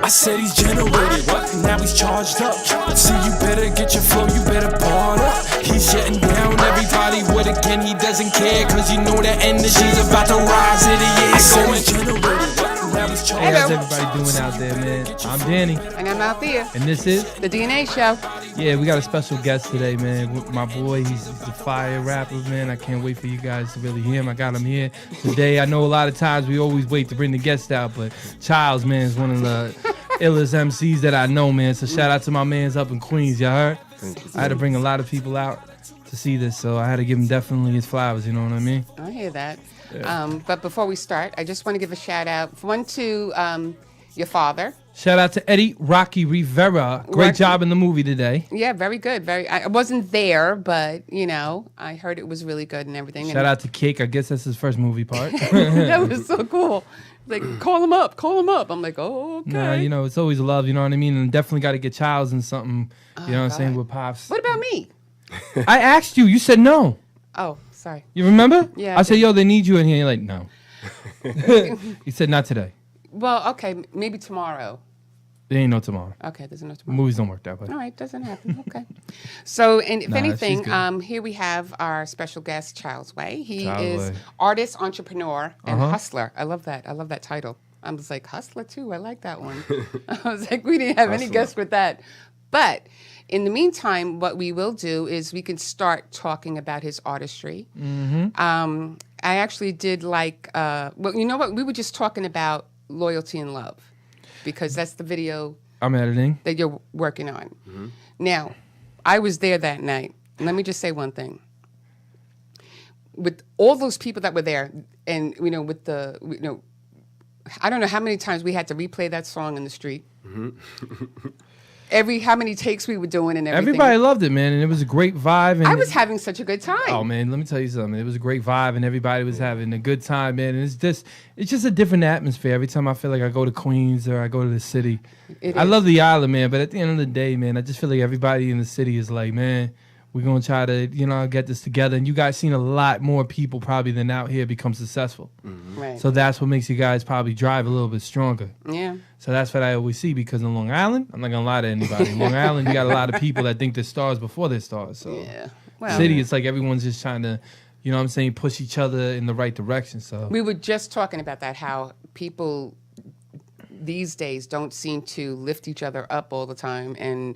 I said he's generated, what? Now he's charged up. See, you better get your flow, you better bar up. He's shutting down everybody with again, he doesn't care, cause you know that energy's about to rise in the air. I said he's generated, what? Now he's charged up. Hey, how's everybody doing out there, man? I'm Danny. And I'm Althea. And this is The DNA Show. Yeah, we got a special guest today, man. My boy, he's the fire rapper, man. I can't wait for you guys to really hear him. I got him here today. I know a lot of times we always wait to bring the guest out, but Childs, man, is one of the illest MCs that I know, man. So shout out to my mans up in Queens, y'all heard? I had to bring a lot of people out to see this, so I had to give him definitely his flowers, you know what I mean? I hear that. Yeah. But before we start, I just want to give a shout out, one to your father. Shout out to Eddie Rocky Rivera. Great job in the movie today. Yeah, very good. I wasn't there, but, you know, I heard it was really good and everything. Shout out to Cake. I guess that's his first movie part. That was so cool. Like, call him up. I'm like, oh, okay. Nah, you know, it's always love, you know what I mean? And definitely got to get Childs in something, you know what I'm saying, with Pops. What about me? I asked you. You said no. Oh, sorry. You remember? Yeah. I said, yo, they need you in here. You're like, no. You said, not today. Well, okay, maybe tomorrow. There ain't no tomorrow. Okay, there's no tomorrow. Movies don't work that way. All right, doesn't happen. Okay. So, and if Nah, anything, she's good. here we have our special guest, ChildsWay. He ChildsWay. is artist, entrepreneur, and hustler. I love that. I love that title. I was like, hustler too. I like that one. I was like, we didn't have any guests with that. But in the meantime, what we will do is we can start talking about his artistry. I actually did like, well, you know what? We were just talking about loyalty and love, because that's the video I'm editing. that you're working on. Now, I was there that night. And let me just say one thing. With all those people that were there, and, you know, with the, you know, I don't know how many times we had to replay that song in the street. How many takes we were doing and everything. Everybody loved it, man, and it was a great vibe. And I was having such a good time. Oh man, let me tell you something. It was a great vibe, and everybody was having a good time, man. And it's just a different atmosphere every time I feel like I go to Queens or I go to the city. I love the island, man, but at the end of the day, man, I just feel like everybody in the city is like, man, we're gonna try to, you know, get this together. And you guys seen a lot more people probably than out here become successful. Right. So that's what makes you guys probably drive a little bit stronger. Yeah. So that's what I always see, because in Long Island, I'm not gonna lie to anybody. In Long Island, you got a lot of people that think they're stars before they're stars. So Yeah. Well, city, it's like everyone's just trying to, you know what I'm saying, push each other in the right direction. So we were just talking about that, how people these days don't seem to lift each other up all the time, and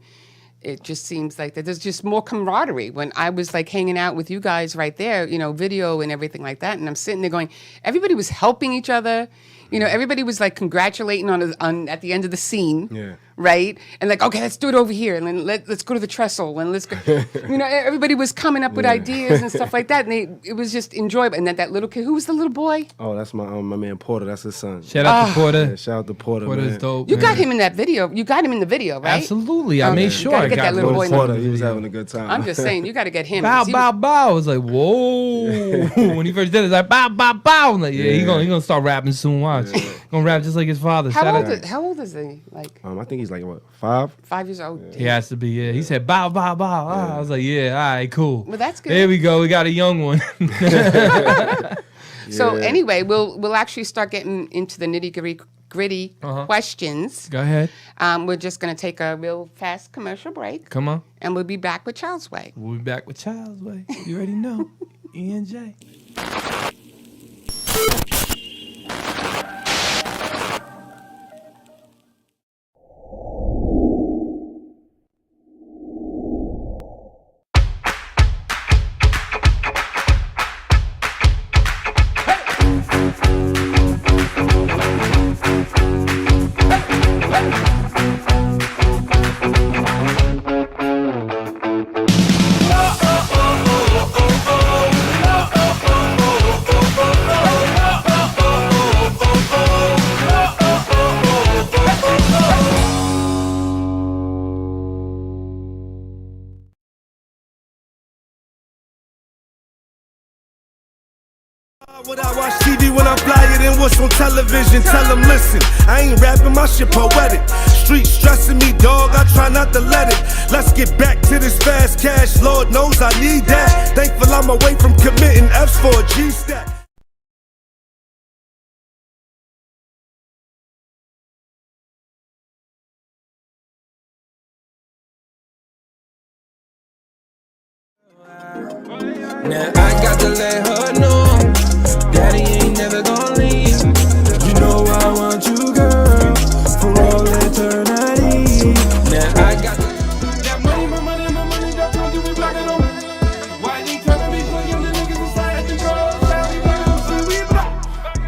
it just seems like that there's just more camaraderie. When I was like hanging out with you guys right there, you know, video and everything like that, and I'm sitting there going, everybody was helping each other. You know, everybody was like congratulating on at the end of the scene, right? And like, okay, let's do it over here, and then let's go to the trestle, and let's go. You know, everybody was coming up with ideas and stuff like that, and it was just enjoyable. And then that little kid, who was the little boy? Oh, that's my man Porter. That's his son. shout out to Porter. Yeah, shout out to Porter. Porter's man. dope. You man. got him in that video. You got him in the video, right? Absolutely. I made sure gotta I get got that little boy in the Porter. He was having a good time. I'm just saying, you got to get him. Bow, 'cause he bow, was- bow. I was like, whoa. When he first did it, it's like, bow, bow, bow. I'm like, yeah, he gonna start rapping soon. Watch. Gonna rap just like his father. Shout out. How old is he? Like I think he's like, what, 5? 5 years old? He has to be, yeah. He said, bow, bow, bow. I was like, yeah, all right, cool. Well, that's good. There we go. We got a young one. So anyway, we'll actually start getting into the nitty-gritty questions. Go ahead. We're just going to take a real fast commercial break. Come on. And we'll be back with ChildsWay. We'll be back with ChildsWay. You already know. E&J. When I watch TV, when I fly it in what's on television, tell them listen, I ain't rapping, my shit poetic. Street stressing me, dog, I try not to let it. Let's get back to this fast cash, Lord knows I need that. Thankful I'm away from committing F's for a G-stack. Now I got to let her know, daddy ain't never gonna leave. You know I want you, girl, for all eternity. Now I got that money, my money, my money, that's what you be blocking on. Why they tryna be for young niggas inside the girls?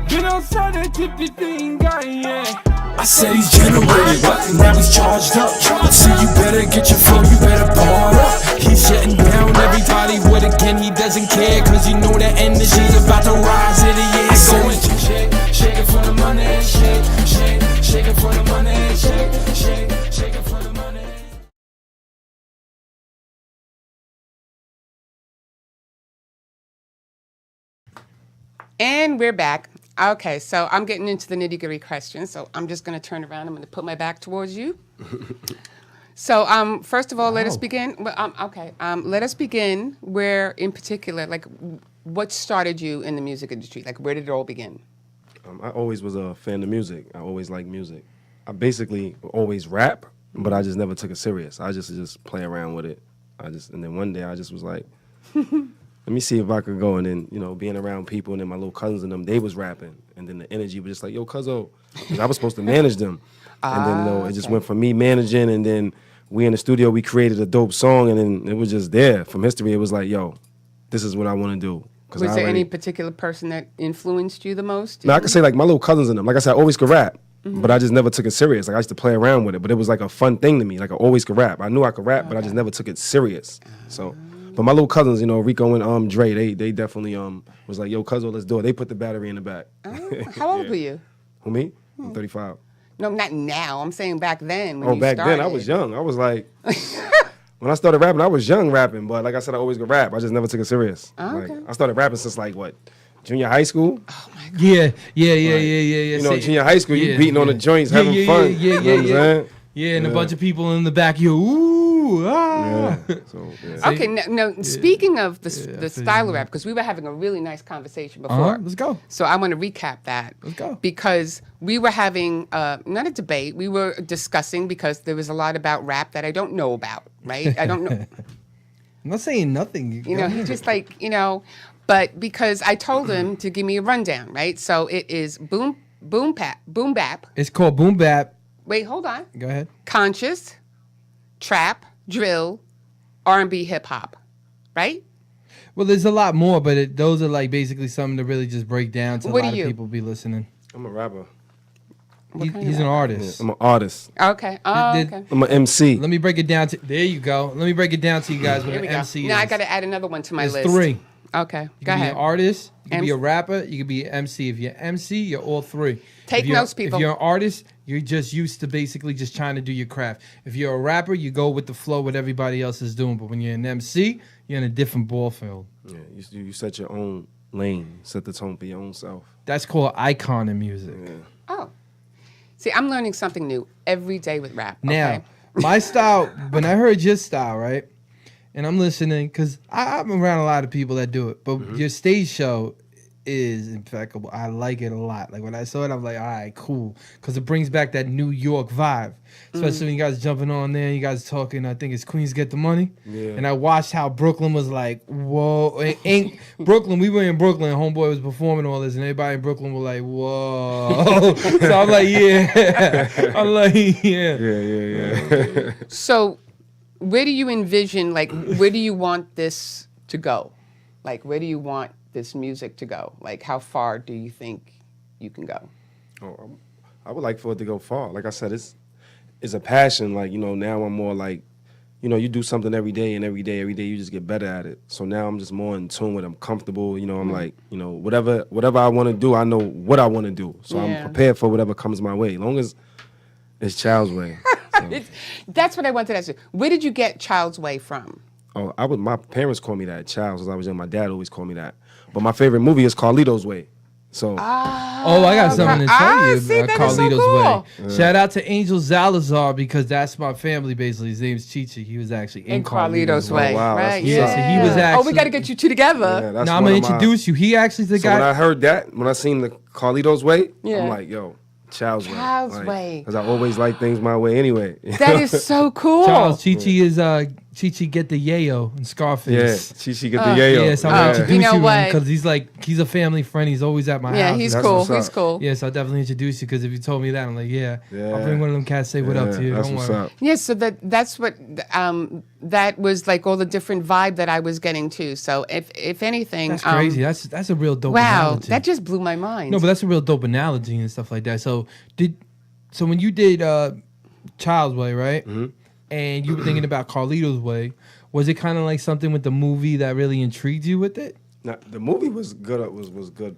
Been outside that tip the thing, guy, yeah. I said he's generated, now he's charged up. So you better get your flow, you better bar up. He's shutting down everybody with again, he doesn't care. Cause you know that energy's about to rise in the air. Going shake it for the money, shake it for the money, shake it for the money. And we're back. Okay, so I'm getting into the nitty-gritty questions. So I'm just going to turn around. I'm going to put my back towards you. So first of all, let us begin. Well, let us begin where, in particular, like, what started you in the music industry? Like, where did it all begin? I always was a fan of music. I always liked music. I basically always rap, but I just never took it serious. I just play around with it. And then one day I just was like, let me see if I could go. And then, you know, being around people and then my little cousins and them, they was rapping. And then the energy was just like, yo, cuzzo. 'Cause I was supposed to manage them. And then, you know, it just went from me managing, and then we in the studio, we created a dope song, and then it was just there. From history, it was like, yo, this is what I want to do. Was there any particular person that influenced you the most? No, I could say like my little cousins and them. Like I said, I always could rap, but I just never took it serious. Like I used to play around with it, but it was like a fun thing to me. Like I always could rap. I knew I could rap, but I just never took it serious. So, but my little cousins, you know, Rico and Dre, they definitely was like, yo, cuzzo, let's do it. They put the battery in the back. How old were you? Who, me? I'm 35. No, not now. I'm saying back then when you back started. then I was young. I was like, when I started rapping, I was young rapping, but like I said, I always could rap. I just never took it serious. Like, I started rapping since like what, junior high school? Oh my God. Yeah. You know, junior high school, you beating on the joints, having fun. You know what I'm saying? Yeah, and a bunch of people in the back, ooh, ah. Yeah. So, yeah. Okay, now speaking of the style of rap, because we were having a really nice conversation before. Let's go. So I want to recap that. Let's go. Because we were having, not a debate, we were discussing, because there was a lot about rap that I don't know about, right? I don't know. I'm not saying nothing. You know, he's just like, you know, but because I told him to give me a rundown, right? So it is boom bap. It's called boom bap. Wait, hold on. Go ahead. Conscious, trap, drill, R&B, hip hop, right? Well, there's a lot more, but those are like basically something to really just break down to What a are lot you? of people be listening. I'm a rapper. He's an artist. I'm an artist. Okay. Oh, okay. I'm an MC. Let me break it down to. There you go. Let me break it down to you guys what Here an we go. MC Now is. I got to add another one to my There's list. 3. Okay. You Go can be ahead. an artist, you can be a MC. rapper, you can be an MC. If you're MC, you're all 3. Take If you're- notes, people. If you're an artist, you're just used to basically just trying to do your craft. If you're a rapper, you go with the flow what everybody else is doing. But when you're an MC, you're in a different ball field. Yeah, you set your own lane, set the tone for your own self. That's called icon in music. Yeah. Oh. See, I'm learning something new every day with rap. Now, Okay? my style, when I heard your style, right, and I'm listening, because I'm around a lot of people that do it, but your stage show is impeccable. I like it a lot. Like, when I saw it, I'm like, all right, cool, because it brings back that New York vibe, especially when you guys jumping on there, you guys talking, I think it's Queens Get the Money, and I watched how Brooklyn was like, whoa, ain't Brooklyn, we were in Brooklyn, Homeboy was performing all this, and everybody in Brooklyn were like, whoa. So I'm like, yeah. I'm like, yeah. Yeah. So where do you envision, like, where do you want this to go? Like, where do you want this music to go? Like, how far do you think you can go? Oh, I would like for it to go far. Like I said, it's a passion. Like, you know, now I'm more like, you know, you do something every day, and every day you just get better at it. So now I'm just more in tune with it. I'm comfortable. You know, I'm like, you know, whatever I want to do, I know what I want to do. So I'm prepared for whatever comes my way, as long as it's ChildsWay. So. That's what I wanted to ask you. Where did you get ChildsWay from? Oh, my parents called me that, Childs, as I was young. My dad always called me that. But my favorite movie is Carlito's Way. So. Oh, I got something to tell you see, about that is so Carlito's cool. Way. Shout out to Angel Zalazar, because that's my family, basically. His name's Chicha. He was actually in Carlito's Way. Oh, wow, Right. that's Yeah, what's so up. he was Oh, we actually. got to get you two together. Yeah, that's Now I'm one going of to my- introduce you. He actually the So when I guy. heard that, when I seen the Carlito's Way, Yeah. I'm like, yo, Child's Way. Child's Way. Because I always like things my way anyway. That is so cool. Charles Chichi is Chi get the yayo and Yeah, Scarface. Chi get the yayo. Yes, I want to introduce You know you what? because he's a family friend. He's always at my Yeah, house. he's That's cool. what's He's up. cool. Yes, I'll definitely introduce you because if you told me that, I'm like, yeah. Yeah. I'll bring one of them cats, say what up to you. That's Don't what's worry. up. Yeah, so that's what that was like all the different vibe that I was getting to. So if anything, That's crazy. That's a real dope wow, analogy. that just blew my mind. No, but that's a real dope analogy and stuff like that. So when you did Child's Way, right? Mm-hmm. And you were thinking about Carlito's Way, was it kind of like something with the movie that really intrigued you with it? Now, the movie was good. Was good.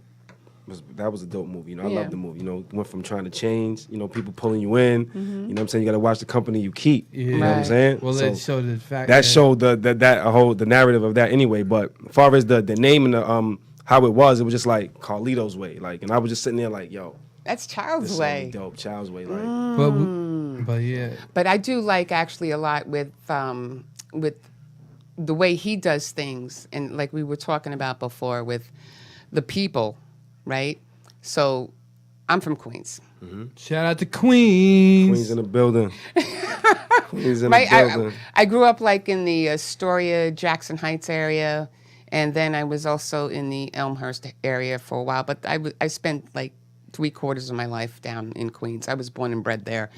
That was a dope movie. You know, I Yeah. love the movie. You know, went from trying to change. You know, people pulling you in. You know what I'm saying? You got to watch the company you keep. Yeah. You know what I'm Right. saying? Well, So that showed the fact that showed the narrative of that anyway. But as far as the name and the how it was just like Carlito's Way. Like, and I was just sitting there like, yo, That's this Child's song Way. is dope. Child's Way. Like, But yeah, But I do like actually a lot with the way he does things, and like we were talking about before with the people, right? So I'm from Queens. shout out to Queens. Queens in the building. Queens in Right, the building. I grew up like in the Astoria, Jackson Heights area, and then I was also in the Elmhurst area for a while. But I spent like 3/4 of my life down in Queens. I was born and bred there.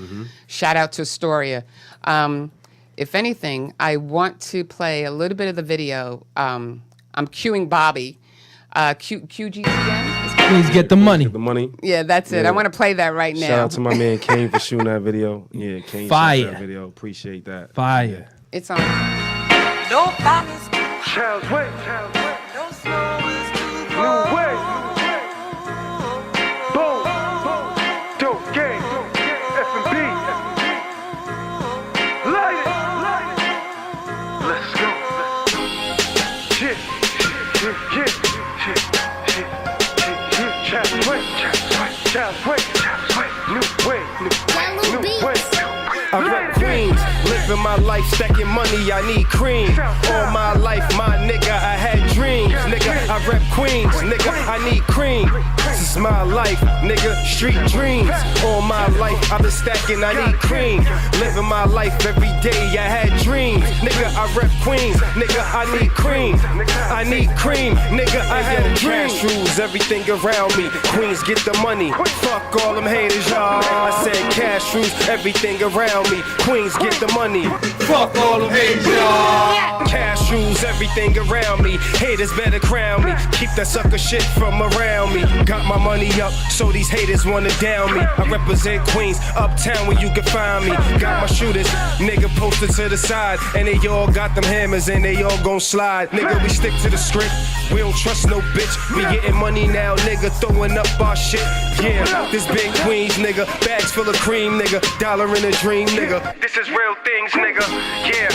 Shout out to Astoria. If anything, I want to play a little bit of the video. I'm cueing Bobby. QGTM? Please get the money. Get the money. Yeah, that's it. Yeah. I want to play that right now. Shout out to my man Kane for shooting that video. Yeah, Kane Fire. shot that video. Appreciate that. Fire. It's on. No promise, Child's Way. no snow is too New cold. way. Boom. Dope gang. F&B. Light it. Let's go. Shit. Child's Way. New way. I rep Queens, living my life, stacking money, I need cream. All my life, my nigga, I had dreams. Nigga, I rep Queens, nigga, I need cream. This is my life, nigga, street dreams. All my life, I've been stacking, I need cream. Living my life every day, I had dreams. Nigga, I rep Queens, nigga, I need cream. I need cream, nigga, I had a dream. Cash rules everything around me. Queens get the money. Fuck all them haters, y'all. I said cash rules everything around me. Queens get the money. Fuck all them haters, y'all. Cash rules everything around me. Haters better crown me. Keep that sucker shit from around me. Got my money up, so these haters wanna down me. I represent Queens, uptown where you can find me. Got my shooters, nigga posted to the side. And they all got them hammers and they all gon' slide. Nigga, we stick to the script. We don't trust no bitch. We getting money now, nigga, throwing up our shit. Yeah, this big Queens, nigga. Bags full of cream, nigga. Dollar in a dream, nigga. This is real things, nigga. Yeah.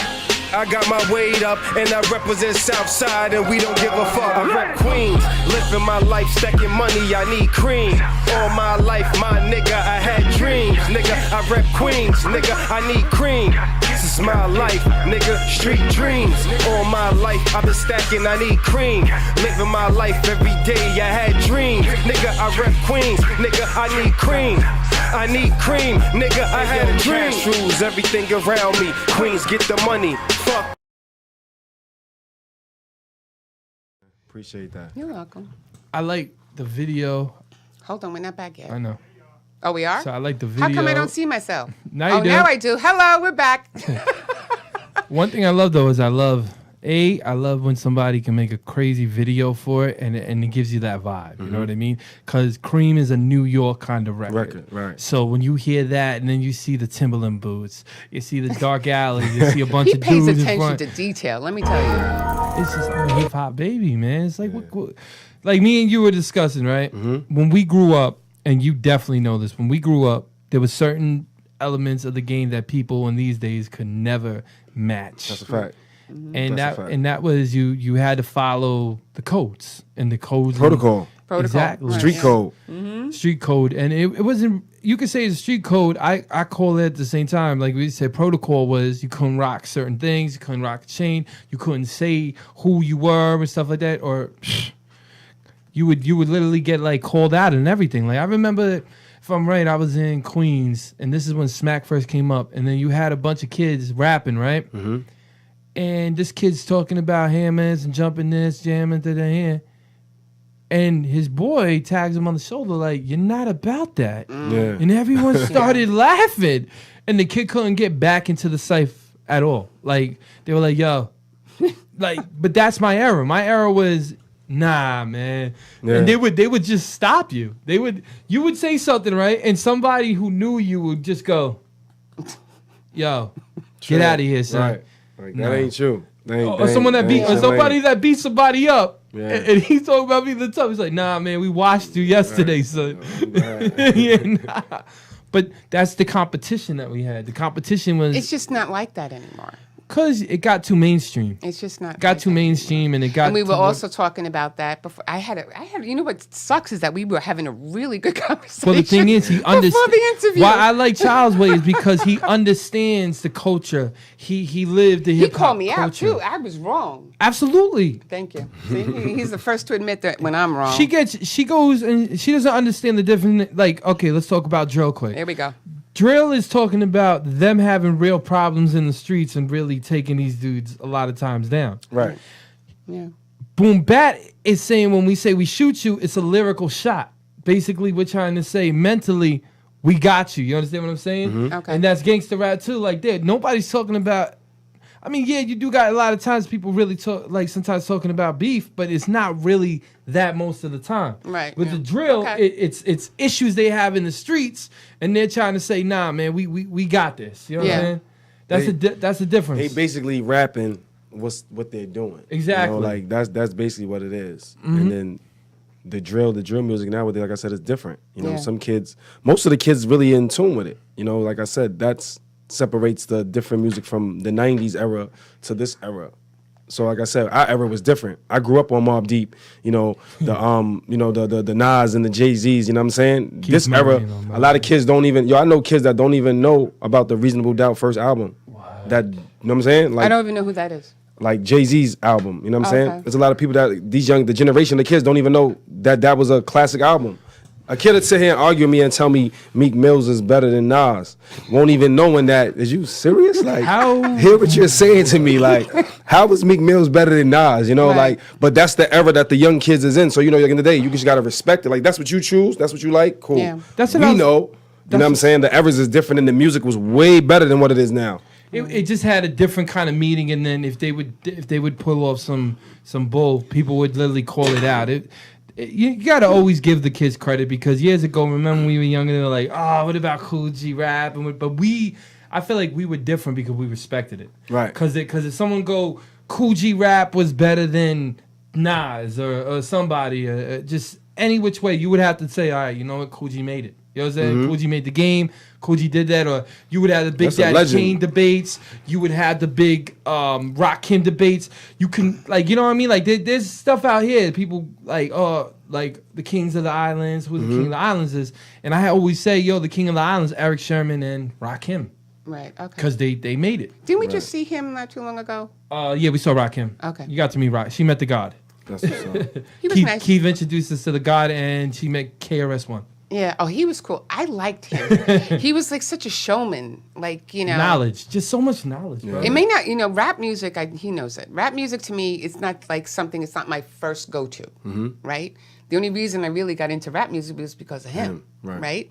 I got my weight up and I represent Southside and we don't give a fuck. I rep Queens, living my life, stacking money, I need cream. All my life, my nigga, I had dreams. Nigga, I rep Queens, nigga, I need cream. This is my life, nigga, street dreams. All my life, I've been stacking, I need cream. Living my life every day, I had dreams. Nigga, I rep Queens, nigga, I need cream. I need cream, nigga, I had a dream. Cash rules everything around me. Queens get the money. Fuck. Appreciate that. You're welcome. I like the video. Hold on, we're not back yet. I know. Oh, we are? So I like the video. How come I don't see myself? Now you oh, do. now I do. Hello, we're back. One thing I love though is I love when somebody can make a crazy video for it and it gives you that vibe. You know what I mean? Because Cream is a New York kind of record. Right. So when you hear that and then you see the Timberland boots, you see the dark alley, you see a bunch He of pays dudes in attention front. to detail, let me tell you. It's just a hip hop baby, man. It's like like me and you were discussing, right? When we grew up, and you definitely know this. When we grew up, there were certain elements of the game that people in these days could never match. That's a fact. And That's a fact. that was you had to follow the codes and the codes Protocol. Protocol. Exactly. Right, Street yeah. code. street code, and it wasn't. You could say it's street code. I call it at the same time. Like we said, protocol was you couldn't rock certain things. You couldn't rock a chain. You couldn't say who you were and stuff like that. Or you would literally get like called out and everything. Like I remember, if I'm right, I was in Queens, and this is when Smack first came up, and then you had a bunch of kids rapping, right? and this kid's talking about hammers and jumping this, jamming to the hand. And his boy tags him on the shoulder like, "You're not about that." Yeah. And everyone started laughing. And the kid couldn't get back into the cypher at all. Like, they were like, "Yo." Like, but that's my era. My era was, nah, man. Yeah. And they would just stop you. You would say something, right? And somebody who knew you would just go, "Yo, get out of here, son." Right. Like, that ain't true. That ain't, Or someone that beat, or somebody ain't- that beat somebody up, Yeah. and he's talking about being the tough. He's like, "Nah, man, we watched you yesterday, son." Yeah, nah. But that's the competition that we had. The competition was It's just not like that anymore. because it got too mainstream. It's just not. Got like too that mainstream, and it got. And we were to also talking about that before. I had. You know what sucks is that we were having a really good conversation. Well, the thing is, he before understands. the interview. Why I like ChildsWay is because he understands the culture. He lived the he hip hop called me out culture. too. I was wrong. Absolutely. Thank you. See, he's the first to admit that when I'm wrong. She goes and she doesn't understand the different. Like, okay, let's talk about drill quick. There we go. Drill is talking about them having real problems in the streets and really taking these dudes a lot of times down. Right. Yeah. Boom Bat is saying when we say we shoot you, it's a lyrical shot. Basically, we're trying to say mentally, we got you. You understand what I'm saying? Okay. And that's gangster rap too. Like that, nobody's talking about. I mean, yeah, you do got a lot of times people really talk, like sometimes talking about beef, but it's not really that most of the time. Right, With yeah. the drill, Okay. it's issues they have in the streets, and they're trying to say, "Nah, man, we got this." You know Yeah. what I'm saying? That's the difference. They basically rapping what they're doing. Exactly. You know, like that's basically what it is. And then the drill music nowadays, like I said, is different. You know, Yeah. some kids, most of the kids really in tune with it. You know, like I said, that's separates the different music from the 90s era to this era. So like I said, our era was different. I grew up on Mobb Deep, the Nas and the Jay-Z's, you know what I'm saying? This era, a lot of kids don't even, I know kids that don't even know about the Reasonable Doubt first album. That, you know what I'm saying? Like, I don't even know who that is. like Jay-Z's album, you know what I'm saying? Okay. There's a lot of people that, the generation of kids don't even know that was a classic album. A kid would sit here and argue with me and tell me Meek Mills is better than Nas. Won't even knowing that. Is you serious? Like, How- hear what you're saying to me. Like, how is Meek Mills better than Nas? You know, Right. like, but that's the era that the young kids is in. So, you know, like in the day, you just got to respect it. Like, that's what you choose. That's what you like. Cool. Yeah. That's what we I was- know. You know what I'm saying? The eras is different and the music was way better than what it is now. It just had a different kind of meaning, and then if they would pull off some bull, people would literally call it out. You gotta always give the kids credit because years ago, remember when we were younger, they were like, "Oh, what about Cool G rap?" But I feel like we were different because we respected it. Right. Because if someone go, Cool G rap was better than Nas or somebody, just any which way, you would have to say, all right, you know what, Cool G made it. You know what I'm saying? Cool G made the game. Cool G did that. Or you would have the Big That's a Daddy legend. Kane debates. You would have the big Rakim debates. You can, like, you know what I mean? Like, there's stuff out here. People, like, like the Kings of the Islands, who the King of the Islands is. And I always say, yo, the King of the Islands, Eric Sherman and Rakim. Right. Okay. Because they made it. Didn't we just see him not too long ago? Yeah, we saw Rakim. Okay. You got to meet Rock. She met the God. That's what's up. He was Keith, nice. Keith introduced us to the God, and she met KRS-One. Yeah. Oh, he was cool. I liked him. He was like such a showman. Like, you know. Knowledge. Just so much knowledge, bro. It may not, rap music, he knows it. Rap music to me is not like something, it's not my first go-to, right? The only reason I really got into rap music was because of him, right?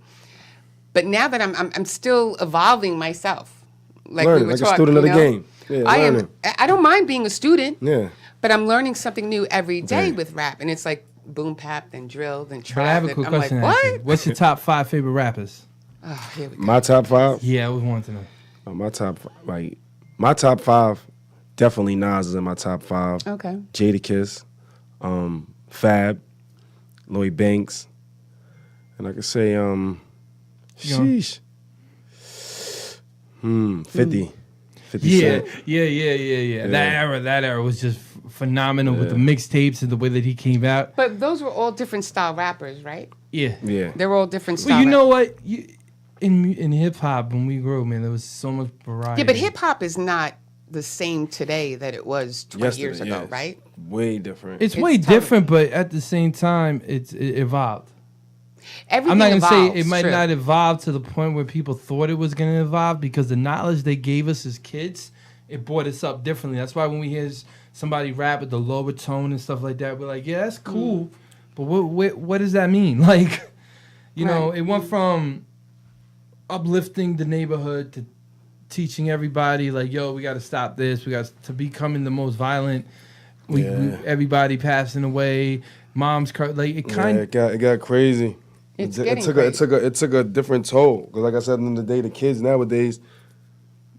But now that I'm still evolving myself. Like Learning, we were like a taught, student of the game. Yeah, learning. I don't mind being a student, Yeah. but I'm learning something new every day Yeah. with rap. And it's like boom bap, then drill, then But trap. I have a then quick I'm question like, to ask you. what? What's your top 5 favorite rappers? Oh, here we go. My top 5? Yeah, I was wanting to know. My top 5, definitely Nas is in my top 5. Okay. Jadakiss, Fab, Lloyd Banks, and I could say, sheesh, 50. 50 Yeah, Cent. yeah. That era was just phenomenal with the mixtapes and the way that he came out. But those were all different style rappers, right? Yeah. Yeah. They were all different style Well, you know rappers. what? In hip hop, when we grew, man, there was so much variety. Yeah, but hip hop is not the same today that it was 20 years Yesterday, ago, yeah. right? Way different. It's way totally- different, but at the same time, it evolved. Everything I'm not gonna say evolves, it might true. not evolve to the point where people thought it was gonna evolve because the knowledge they gave us as kids it brought us up differently. That's why when we hear somebody rap with the lower tone and stuff like that, we're like, yeah, that's cool, but what does that mean? Like, you know, it went from uplifting the neighborhood to teaching everybody, like, yo, we got to stop this. We got to becoming the most violent. Everybody passing away. Mom's like it kind. It got crazy. It's it getting took crazy. it took a different toll. Because like I said, in the day, the kids nowadays,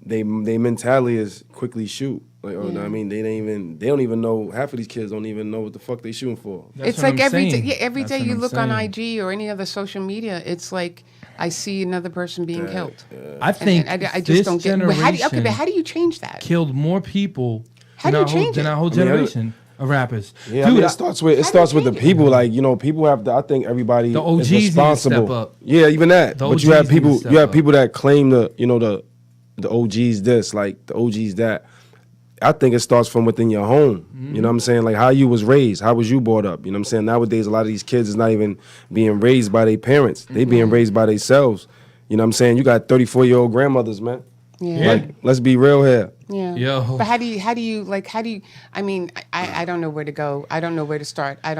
they mentality is quickly shoot. Like, oh, I mean, they don't even know. Half of these kids don't even know what the fuck they shooting for. That's It's what like I'm every day. saying. Yeah, every That's day what you I'm look on saying. IG or any other social media, it's like I see another person being killed. I think And I just this don't get. generation But how do you change that? killed more people How do you change than it? our whole generation of rappers. Yeah, Dude, it starts with the people. Like, you know, people have to. I think everybody The OGs is need to responsible. step up. Yeah, even that. The But you OGs have need to people. step You have up. people that claim the OGs this, like the OGs that. I think it starts from within your home. You know what I'm saying? Like how you was raised, how was you brought up? You know what I'm saying? Nowadays, a lot of these kids is not even being raised by their parents. They being raised by themselves. You know what I'm saying? You got 34-year-old grandmothers, man. Yeah. Like, let's be real here. Yeah. Yo. But how do you I mean, I don't know where to go. I don't know where to start. I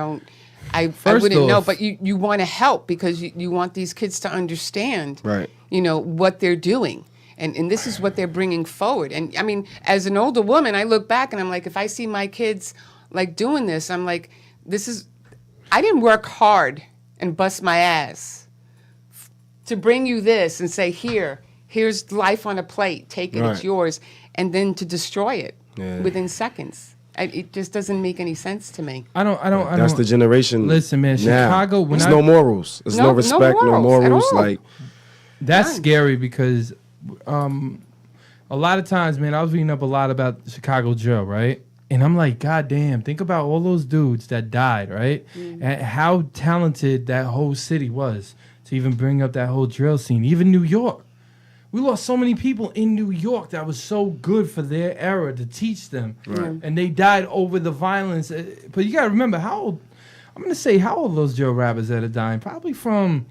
First wouldn't know, off- but you want to help because you want these kids to understand, Right. you know, what they're doing. And this is what they're bringing forward. And I mean, as an older woman, I look back and I'm like, if I see my kids like doing this, I'm like, I didn't work hard and bust my ass to bring you this and say, here's life on a plate, take it, it's Right. yours, and then to destroy it Yeah. within seconds. It just doesn't make any sense to me. I don't. That's the generation. Listen, man, now. Chicago, when There's I- no morals. There's no, No- no respect. No morals at morals. all. Like, That's None. scary because a lot of times, man, I was reading up a lot about Chicago drill, right? And I'm like, God damn, think about all those dudes that died, right? And how talented that whole city was to even bring up that whole drill scene. Even New York. We lost so many people in New York that was so good for their era to teach them. Right. And they died over the violence. But you got to remember how old those drill rappers that are dying? Probably from...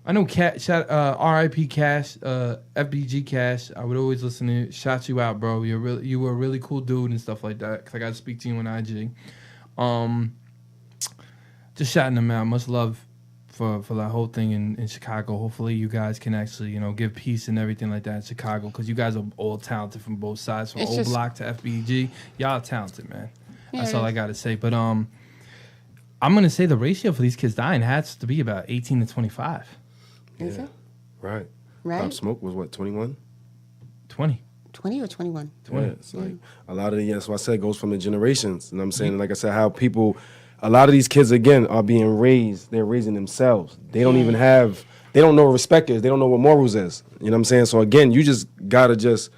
I know R.I.P. Cash, FBG Cash. I would always listen to shout you out, bro. You were a really cool dude and stuff like that. Cause I got to speak to you on IG. Just shouting them out. Much love for that whole thing in Chicago. Hopefully you guys can actually give peace and everything like that in Chicago. Cause you guys are all talented from both sides, from It's Old just- Block to FBG. Y'all are talented, man. Yeah, That's it all I is. got to say. But I'm gonna say the ratio for these kids dying has to be about 18 to 25. Is it? right. Right? Pop Smoke was what, 21? 20. 20 or 21? Yeah, it's like a lot of that's what I said, goes from the generations. And I'm saying, like I said, how people, a lot of these kids again are being raised. They're raising themselves. They don't even have. They don't know what respect is. They don't know what morals is. You know what I'm saying? So again, you just gotta just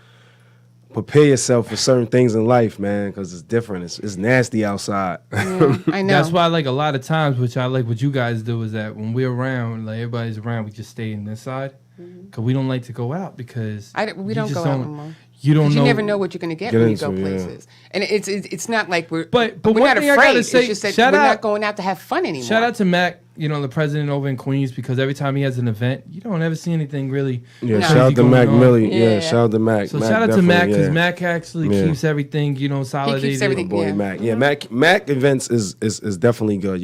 prepare yourself for certain things in life, man, because it's different. It's nasty outside. Yeah, I know. That's why, like, a lot of times, which I like what you guys do, is that when we're around, like, everybody's around, we just stay in this side. Because we don't like to go out because we you don't just go out anymore. You don't 'Cause know. you never know what you're going to get Get when you into, go yeah. places. And it's not like we're But we're one not thing I afraid. gotta say, it's just that shout we're out- not going out to have fun anymore. Shout out to Mac, the president over in Queens, because every time he has an event, you don't ever see anything really. Yeah, No. shout out to going Mac on. Millie. Yeah. Yeah, shout out to Mac. So Mac shout out to Mac, because yeah. Mac actually Yeah. keeps everything, solidated. everything- Boy, Yeah. Mac. Yeah, Mac events is definitely good.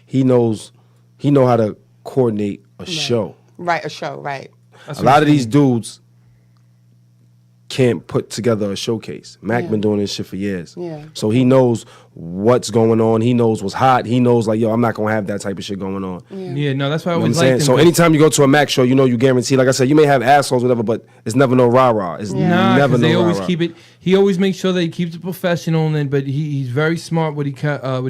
He knows how to coordinate a show. Right, a show, right. That's A what lot I'm of these saying. dudes can't put together a showcase. Mac Yeah. been doing this shit for years. Yeah. So he knows what's going on. He knows what's hot. He knows, like, yo, I'm not gonna have that type of shit going on. You know Yeah, no, that's why I what I'm always saying? like So anytime you go to a Mac show, you guarantee, like I said, you may have assholes, whatever, but it's never no rah-rah. It's Nah, never because no they always rah-rah. keep it. He always makes sure that he keeps it professional, but he's very smart what he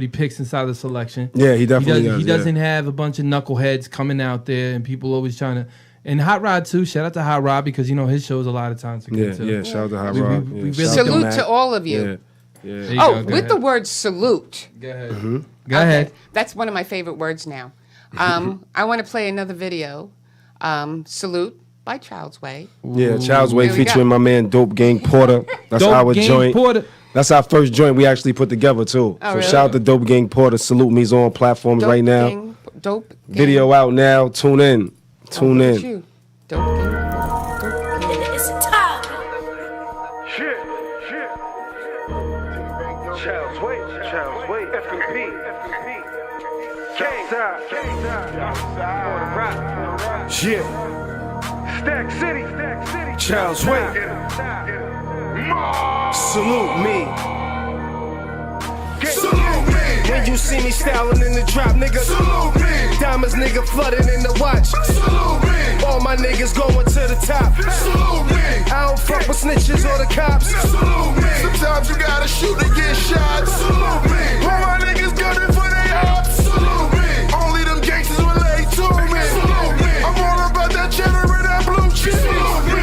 picks inside the selection. Yeah, he definitely does, He yeah. doesn't have a bunch of knuckleheads coming out there and people always trying to. And Hot Rod too. Shout out to Hot Rod because his shows a lot of times are good too. Yeah, shout out to Hot We- Rod. we Yeah, really- shout out to Salute Mac. to all of you. Yeah. There you Oh, go, go with ahead. the word salute. Go ahead. Mm-hmm. Go ahead. Okay, that's one of my favorite words now. I want to play another video. Salute by ChildsWay. Yeah, ChildsWay Here we featuring go. my man Dope Gang Porter. That's Dope our Gang joint. Porter. That's our first joint we actually put together too. Oh, So really? shout out to Dope Gang Porter. Salute me. He's on platforms right now. Dope gang. Video out now. Tune in. Tune Look at in. you. Dope gang. Dope gang. It's time. Yeah. Stack City. ChildsWay. Salute me. Salute me. When you see me styling in the drop, nigga. Salute me. Diamonds, nigga, flooded in the watch. Salute me. All my niggas going to the top. Salute me. I don't fuck with snitches or the cops. Salute me. Sometimes you gotta shoot to get shot. Salute me. All my niggas gunning for they ops. Salute me. Only them gangsters relate to me. Salute me. I'm all about that cheddar and that blue cheese. Salute me.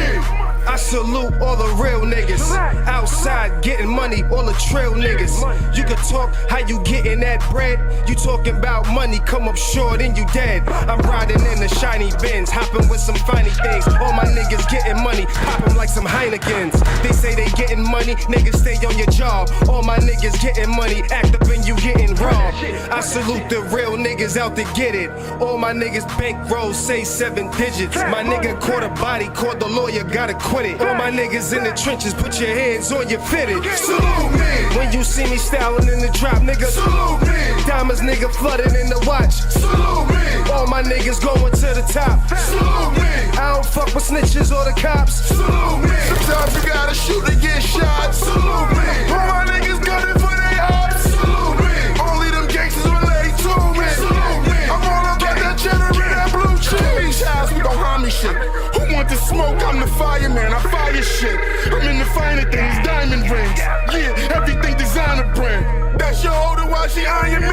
I salute all the real niggas outside getting money, all the trail niggas. You can talk how you getting that bread. You talking about money, come up short and you dead. I'm riding in the shiny Benz, hopping with some funny things. All my niggas getting money, pop 'em like some Heinekens. They say they getting money, niggas stay on your job. All my niggas getting money, act up and you getting robbed. I salute the real niggas out to get it. All my niggas bankroll say 7 digits. My nigga caught a body, caught the lawyer, gotta quit it. All my niggas in the trenches, put your hands on your fitted. Salute me. When you see me styling in the drop, nigga. Salute me. Diamonds, nigga, flooded in the watch. Salute me. All my niggas going to the top. Salute me. I don't fuck with snitches or the cops. Salute me. Sometimes you gotta shoot to get shot. Salute me. All my niggas gunning for they ops. Salute me. Only them gangsters relate to me. Salute me. I'm all about that cheddar and that blue cheese. Child, we gon' harm me shit. Who want the smoke? I'm the fireman. I fire shit. I'm in the finer things, diamond rings. Yeah, everything designer brand. That's your older while she eyeing me. She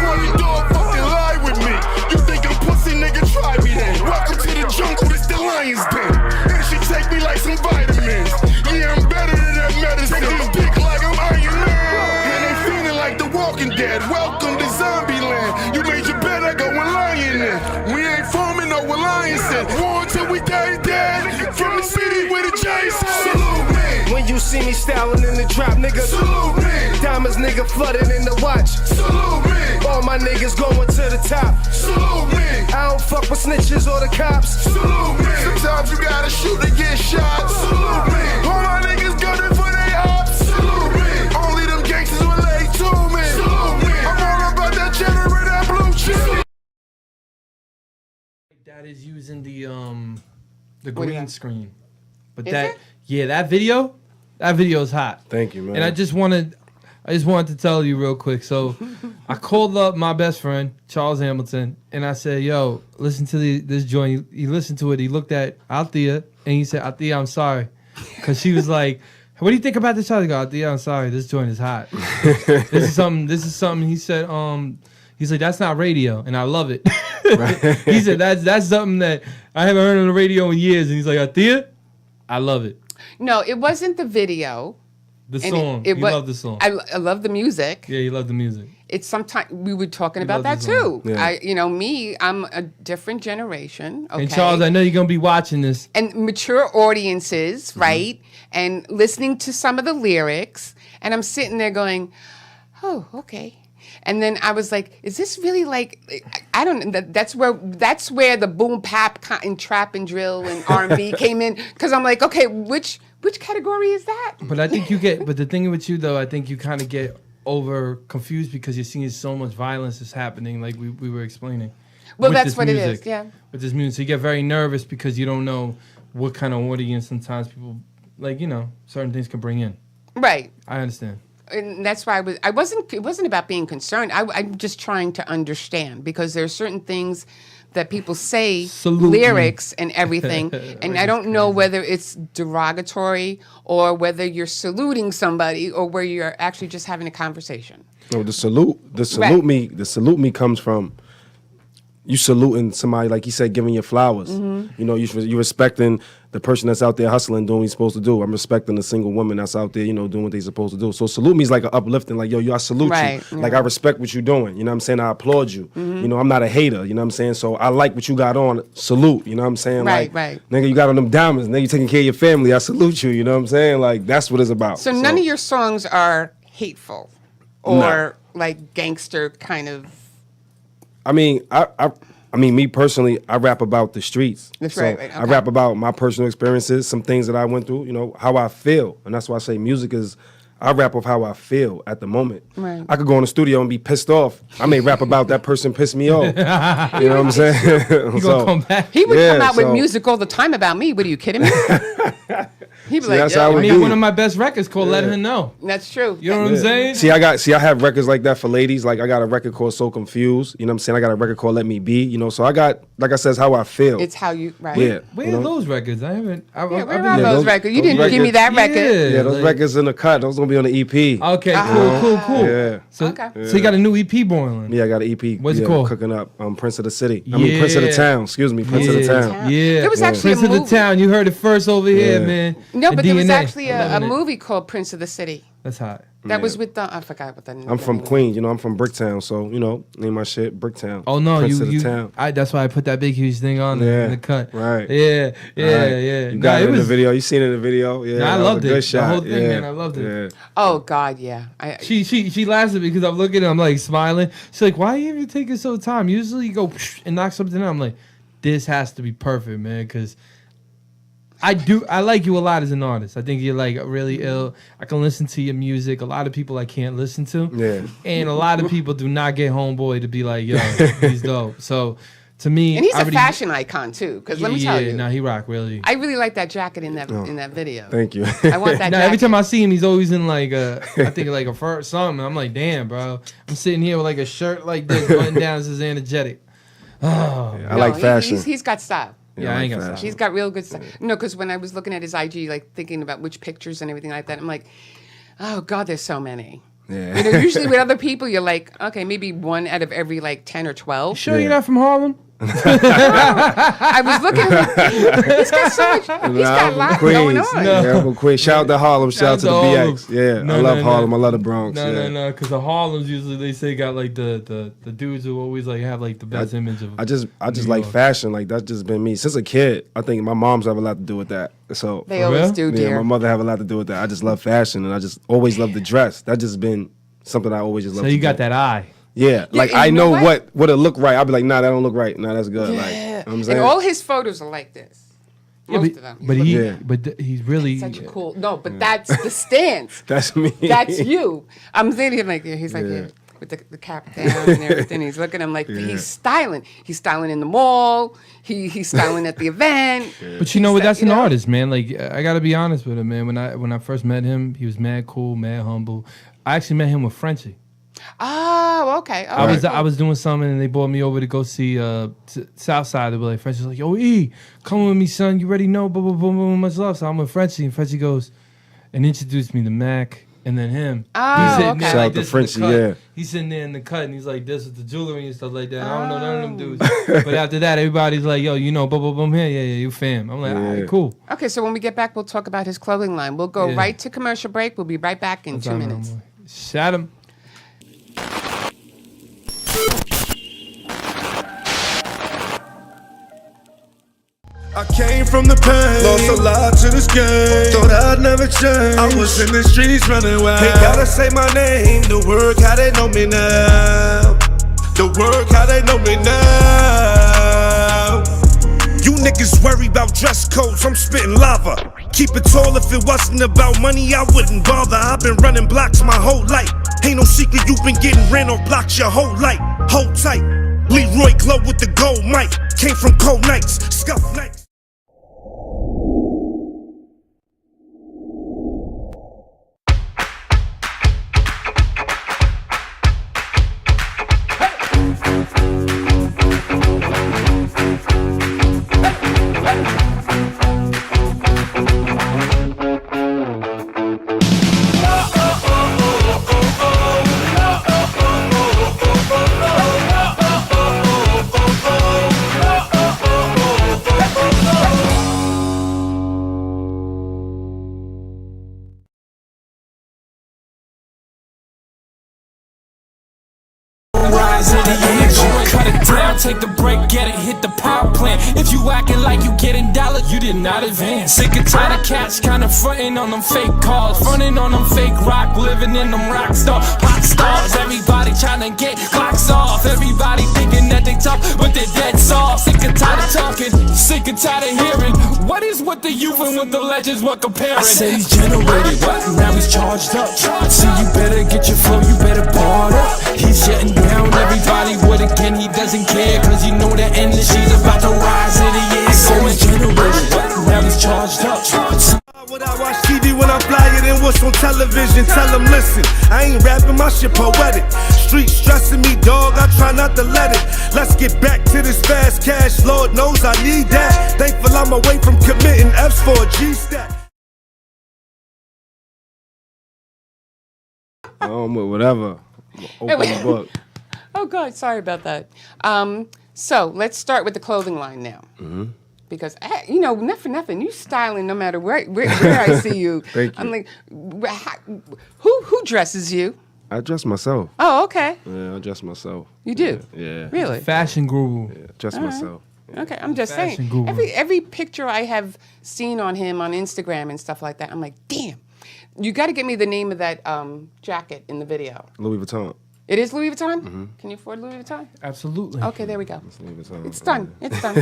wanna dog fucking lie with me. You think I'm pussy, nigga? Try me then. Welcome to the jungle, this the lion's den. And she take me like some vitamins. Yeah, I'm better than that medicine. Take this dick like I'm Iron Man. And they feeling like the Walking Dead. Welcome to Zombie Land. You made your bed, I go and lying in. We ain't forming no alliance. War until we die dead. From the city where the J's salute me. When you see me styling in the drop, nigga. Salute me. Diamonds, nigga, flooded in the watch. Salute me. All my niggas going to the top. Salute me. I don't fuck with snitches or the cops. Salute me. Sometimes you gotta shoot to get shot. Salute me. All my niggas gunning for they ops. Salute me. Only them gangsters relate to me. Salute me. I'm all about that cheddar and that blue cheese. That is using the What do you green have? screen. But Is that it? yeah, that video is hot. Thank you, man. And I just wanted to tell you real quick. So I called up my best friend, Charles Hamilton, and I said, yo, listen to this joint. He listened to it. He looked at Althea, and he said, Althea, I'm sorry. Because she was like, what do you think about this? I go, Althea, I'm sorry. This joint is hot. This is something. He said, he's like, that's not radio, and I love it. He said, that's something that I haven't heard on the radio in years. And he's like, Althea, I love it. No, it wasn't the video. The And song. it You wa- love the song. I love the music. Yeah, you love the music. It's sometimes we were talking You about love that the song. too. Yeah. I'm a different generation. Okay. And Charles, I know you're gonna be watching this. And mature audiences, Mm-hmm. right? And listening to some of the lyrics, and I'm sitting there going, "Oh, okay." And then I was like, "Is this really like?" I don't. That's where the boom bap and trap and drill and R&B came in, because I'm like, okay, which category is that? But I think but the thing with you though, I think you kind of get over confused because you're seeing so much violence is happening, like we were explaining. Well, with that's this what it music, is, yeah. With this music, so you get very nervous because you don't know what kind of audience sometimes people, like, certain things can bring in. Right. I understand. And that's why it wasn't about being concerned. I'm just trying to understand, because there are certain things that people say, Absolutely. lyrics and everything, and I don't know whether it's derogatory or whether you're saluting somebody or where you're actually just having a conversation. No, the salute Right. me comes from you saluting somebody, like he said, giving you flowers. Mm-hmm. You respecting the person that's out there hustling, doing what he's supposed to do. I'm respecting the single woman that's out there, doing what they're supposed to do. So salute me is like an uplifting, like, yo, I salute Right, you. yeah. Like, I respect what you're doing. You know what I'm saying? I applaud you. I'm not a hater. You know what I'm saying? So I like what you got on. Salute. You know what I'm saying? Right, like, right. Nigga, you got on them diamonds. Nigga, you taking care of your family. I salute you. You know what I'm saying? Like, that's what it's about. So none of your songs are hateful or like gangster kind of. I mean, I mean, me personally, I rap about the streets. That's So right, I okay. rap about my personal experiences, some things that I went through, how I feel. And that's why I say music is, I rap off how I feel at the moment. Right. I could go in the studio and be pissed off. I may rap about that person pissed me off. You know what I'm saying? You gonna come back? He would come out with so- music all the time about me. What are you kidding me? He'd be like, that's yo, how I we mean, do. one of my best records called "Let Her Know." that's true. You know what I'm saying? See, I have records like that for ladies. Like I got a record called So Confused. You know what I'm saying? I got a record called Let Me Be. You know, so I got, like I said, it's how I feel. It's how you, right? Yeah. Where you are know? those records? I haven't. Yeah, where I've are been- those those- records? You those didn't give me that records- record. Yeah, those like- records in the cut. Those gonna be on the EP. Okay, cool. Yeah. So, Okay. so you got a new EP boiling. Yeah, I got an EP. What's it yeah, called? Cooking Up. Prince of the City. I mean, Prince of the Yeah. Town. Excuse me, Prince of the Town. Yeah. There was actually Prince a of the movie. Town. You heard it first over here, Yeah. man. No, And but there was DNA. actually a Loving it. movie called Prince of the City. That's hot. That was with I forgot what the name. I'm from Queens. You know, I'm from Bricktown. So, you know, name my shit Bricktown. Oh no, Prince of the you. Town. That's why I put that big huge thing on Yeah, in the cut. right. Yeah. Right. You got it in the video. You seen it in the video. Yeah, Nah, I that was loved a it. good The shot. whole thing, yeah. man, I loved it. Yeah. Oh God, yeah. She lasted because I'm looking at her, I'm like smiling. She's like, why are you even taking so time? Usually you go and knock something out. I'm like, this has to be perfect, man, because I like you a lot as an artist. I think you're like really ill. I can listen to your music. A lot of people I can't listen to. Yeah. And a lot of people do not get Homeboy to be like, yo, he's dope. So to me, And he's I a already- fashion icon too. Because let me tell you, nah, he rock really. I really like that jacket in that video. Thank you. I want that. Now jacket. every time I see him, he's always in like I think like a fur something. I'm like, damn, bro. I'm sitting here with like a shirt like this, button down, says energetic. Oh, I like fashion. He's got style. yeah, I ain't got fashion. style. He's got real good stuff. No, because when I was looking at his IG, like thinking about which pictures and everything like that, I'm like, oh God, there's so many. Yeah. You know, usually with other people, you're like, okay, maybe one out of every like 10 or 12. Sure, you're not from Harlem? I was looking. He's got so much. He's got a lot going on. Yeah, I'm from Queens. Shout out to Harlem. Shout out to the Harlem. BX. Yeah, No, I love no, Harlem. no. I love the Bronx. yeah. No, because the Harlems usually they say got like the dudes who always like have like the best image of. I just New like York. fashion. Like that's just been me since a kid. I think my mom's have a lot to do with that. So They always real? do, yeah, dear. my mother have a lot to do with that. I just love fashion, and I just always love the dress. That just been something I always just love. So you got that eye. Yeah, like and I you know know what it look right. I'll be like, nah, that don't look right. Nah, that's good. Like, you know what I'm saying? And all his photos are like this. Most of them. But he's really Such a cool. No, but that's the stance. that's me. That's you. I'm thinking like he's like Yeah. with the cap down and everything. He's looking. I'm like he's styling. He's styling in the mall. He's styling at the event. But you know what? That's you an know? artist, man. Like I gotta be honest with him, man. When I first met him, he was mad cool, mad humble. I actually met him with Frenchie. Oh, okay. I was doing something and they brought me over to go see Southside. They were like, Frenchie's like, yo, E, come with me, son. You already know, boom, boom, boom, boom, much love. So I'm with Frenchie, and Frenchie goes and introduced me to Mac and then him. Oh, He's sitting okay. there Shout out to this in the Frenchie, cut. yeah. He's sitting there in the cut and he's like this with the jewelry and stuff like that. I don't know none of them dudes. But after that, everybody's like, yo, you know, boom, boom, boom, here, yeah, you fam. I'm like, all right, cool. Okay, so when we get back, we'll talk about his clothing line. We'll go Yeah. right to commercial break. We'll be right back in 2 minutes. Shout him. I came from the pain, lost a lot to this game. Thought I'd never change. I was in the streets running wild. Ain't gotta say my name. The work, how they know me now. The work, how they know me now. You niggas worry about dress codes, I'm spitting lava. Keep it tall, if it wasn't about money, I wouldn't bother. I've been running blocks my whole life. Ain't no secret you've been getting ran off blocks your whole life. Hold tight. Leroy Glow with the gold mic. Came from cold nights, scuff nights. Rise in the energy, cut it down, take the break, get it, hit the power plant. If you acting like you getting dollars, you did not advance. Sick and tired of cats kinda frontin' on them fake cars, frontin' on them fake rock, living in them rock star hot stars. Everybody tryna get clocks off, everybody thinking that they tough, but they're dead soft. Sick and tired of talking, sick and tired of hearing. What is with the youth and with the legends we're comparing? I said he's generated, what? Now he's charged up. See, you better get your flow, you better bar up. He's shutting down everybody with again, he doesn't care, cause you know the energy's about to rise in the air. So he's generated, what? Now he's charged up. When I watch TV, when I fly it in, what's on television? Tell them, listen, I ain't rapping, my shit poetic. Street stressing me, dog, I try not to let it. Let's get back to this fast cash, Lord knows I need that. Thankful I'm away from committing F's for a G-stack. Whatever. Open the book. Oh, God, sorry about that. So let's start with the clothing line now. Because, you know, not for nothing, you styling no matter where I see you. Thank you. I'm like, who dresses you? I dress myself. Oh, okay. Yeah, I dress myself. You do? Yeah. Really? Fashion guru. Yeah, dress myself. Yeah. Okay, I'm just Fashion saying. guru. Every picture I have seen on him on Instagram and stuff like that, I'm like, damn. You got to get me the name of that jacket in the video. Louis Vuitton. It is Louis Vuitton? Can you afford Louis Vuitton? Absolutely. Okay, there we go. Louis Vuitton. It's done. It's done.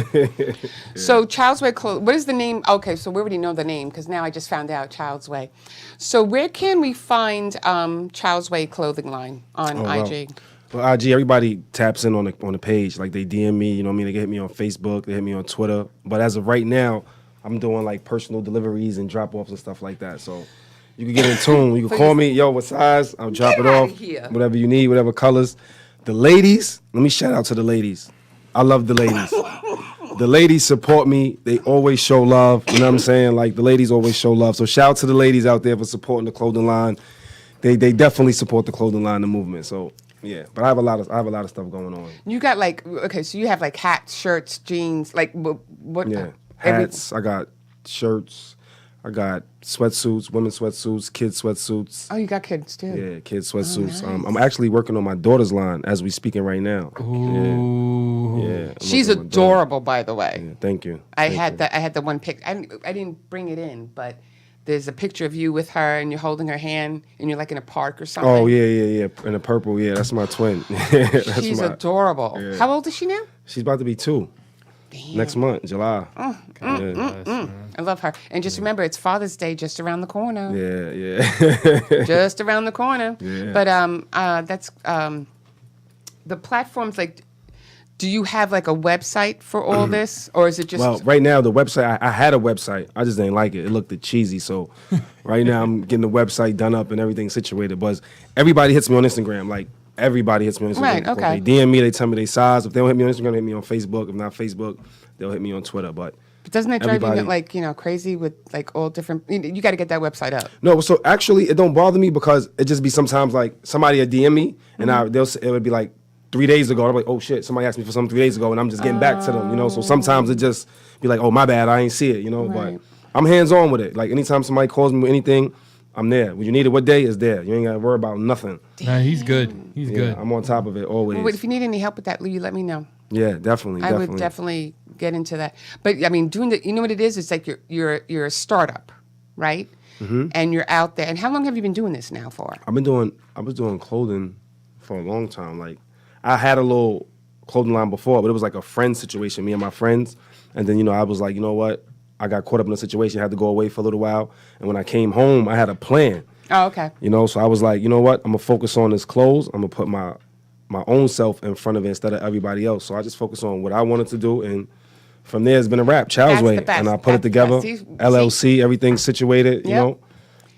So ChildsWay clothes. What is the name? Okay, so we already know the name because now I just found out ChildsWay. So where can we find ChildsWay clothing line on IG? Well, IG, everybody taps in on the page. Like they DM me, you know what I mean? They hit me on Facebook, they hit me on Twitter. But as of right now, I'm doing like personal deliveries and drop-offs and stuff like that. So you can get in tune. You can call me, yo, what size? I'll drop it off. Here. Whatever you need, whatever colors. The ladies, let me shout out to the ladies. I love the ladies. The ladies support me. They always show love. You know what I'm saying? Like the ladies always show love. So shout out to the ladies out there for supporting the clothing line. They definitely support the clothing line, the movement. So yeah, but I have a lot of stuff going on. You got like, okay, so you have like hats, shirts, jeans, like what? Yeah, hats. I got shirts. I got sweatsuits, women's sweatsuits, kids sweatsuits. Oh, you got kids too. Yeah, kids sweatsuits. Oh, nice. I'm actually working on my daughter's line as we speaking right now. Ooh. Yeah. I'm She's working on my daughter. adorable, by the way. Yeah, thank you. I Thank you. had the one pic. I didn't bring it in, but there's a picture of you with her, and you're holding her hand, and you're like in a park or something. Oh yeah. In the purple, yeah, that's my twin. She's adorable. Yeah. How old is she now? She's about to be 2 next month, July. Yeah. I love her. And just remember, it's Father's Day just around the corner. Yeah. Just around the corner. Yeah. But that's the platforms. Like, do you have like a website for all this, or is it just? Well, right now the website, I had a website. I just didn't like it. It looked cheesy. So right now I'm getting the website done up and everything situated. But everybody hits me on Instagram. Like everybody hits me on Instagram. Right, okay. They DM me. They tell me their size. If they don't hit me on Instagram, they hit me on Facebook. If not Facebook, they'll hit me on Twitter. But doesn't that drive everybody- you like crazy with like all different? You got to get that website up. No, so actually it don't bother me because it just be sometimes like somebody will DM me and it would be like 3 days ago. I'm like, oh shit, somebody asked me for something 3 days ago and I'm just getting back to them, you know. So sometimes it just be like, oh my bad, I ain't see it, you know. Right. But I'm hands on with it. Like anytime somebody calls me with anything, I'm there. When you need it, what day is there? You ain't gotta worry about nothing. Nah, he's good. He's Yeah, good. I'm on top of it always. Well, if you need any help with that, you let me know. Yeah, definitely. I would definitely get into that. But I mean, doing the, you know what it is? It's like you're a startup, right? Mm-hmm. And you're out there. And how long have you been doing this now for? I was doing clothing for a long time. Like I had a little clothing line before, but it was like a friend situation, me and my friends. And then, you know, I was like, you know what? I got caught up in a situation, had to go away for a little while. And when I came home, I had a plan. Oh, okay. You know, so I was like, you know what? I'm gonna focus on this clothes. I'm gonna put my own self in front of it instead of everybody else. So I just focus on what I wanted to do, and from there it's been a wrap. ChildsWay, best. and I put it That's the together. best. LLC, everything situated. You Yep. know,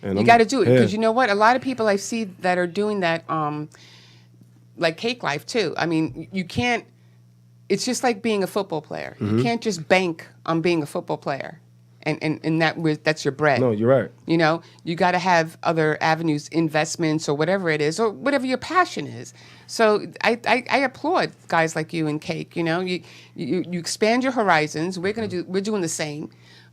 and You got to do it because yeah. you know what? A lot of people I see that are doing that, like Cake Life too. I mean, you can't. It's just like being a football player. Mm-hmm. You can't just bank on being a football player, and that's your bread. No, you're right. You know, you got to have other avenues, investments or whatever it is, or whatever your passion is. So I applaud guys like you and Cake. You know, you expand your horizons. We're doing the same,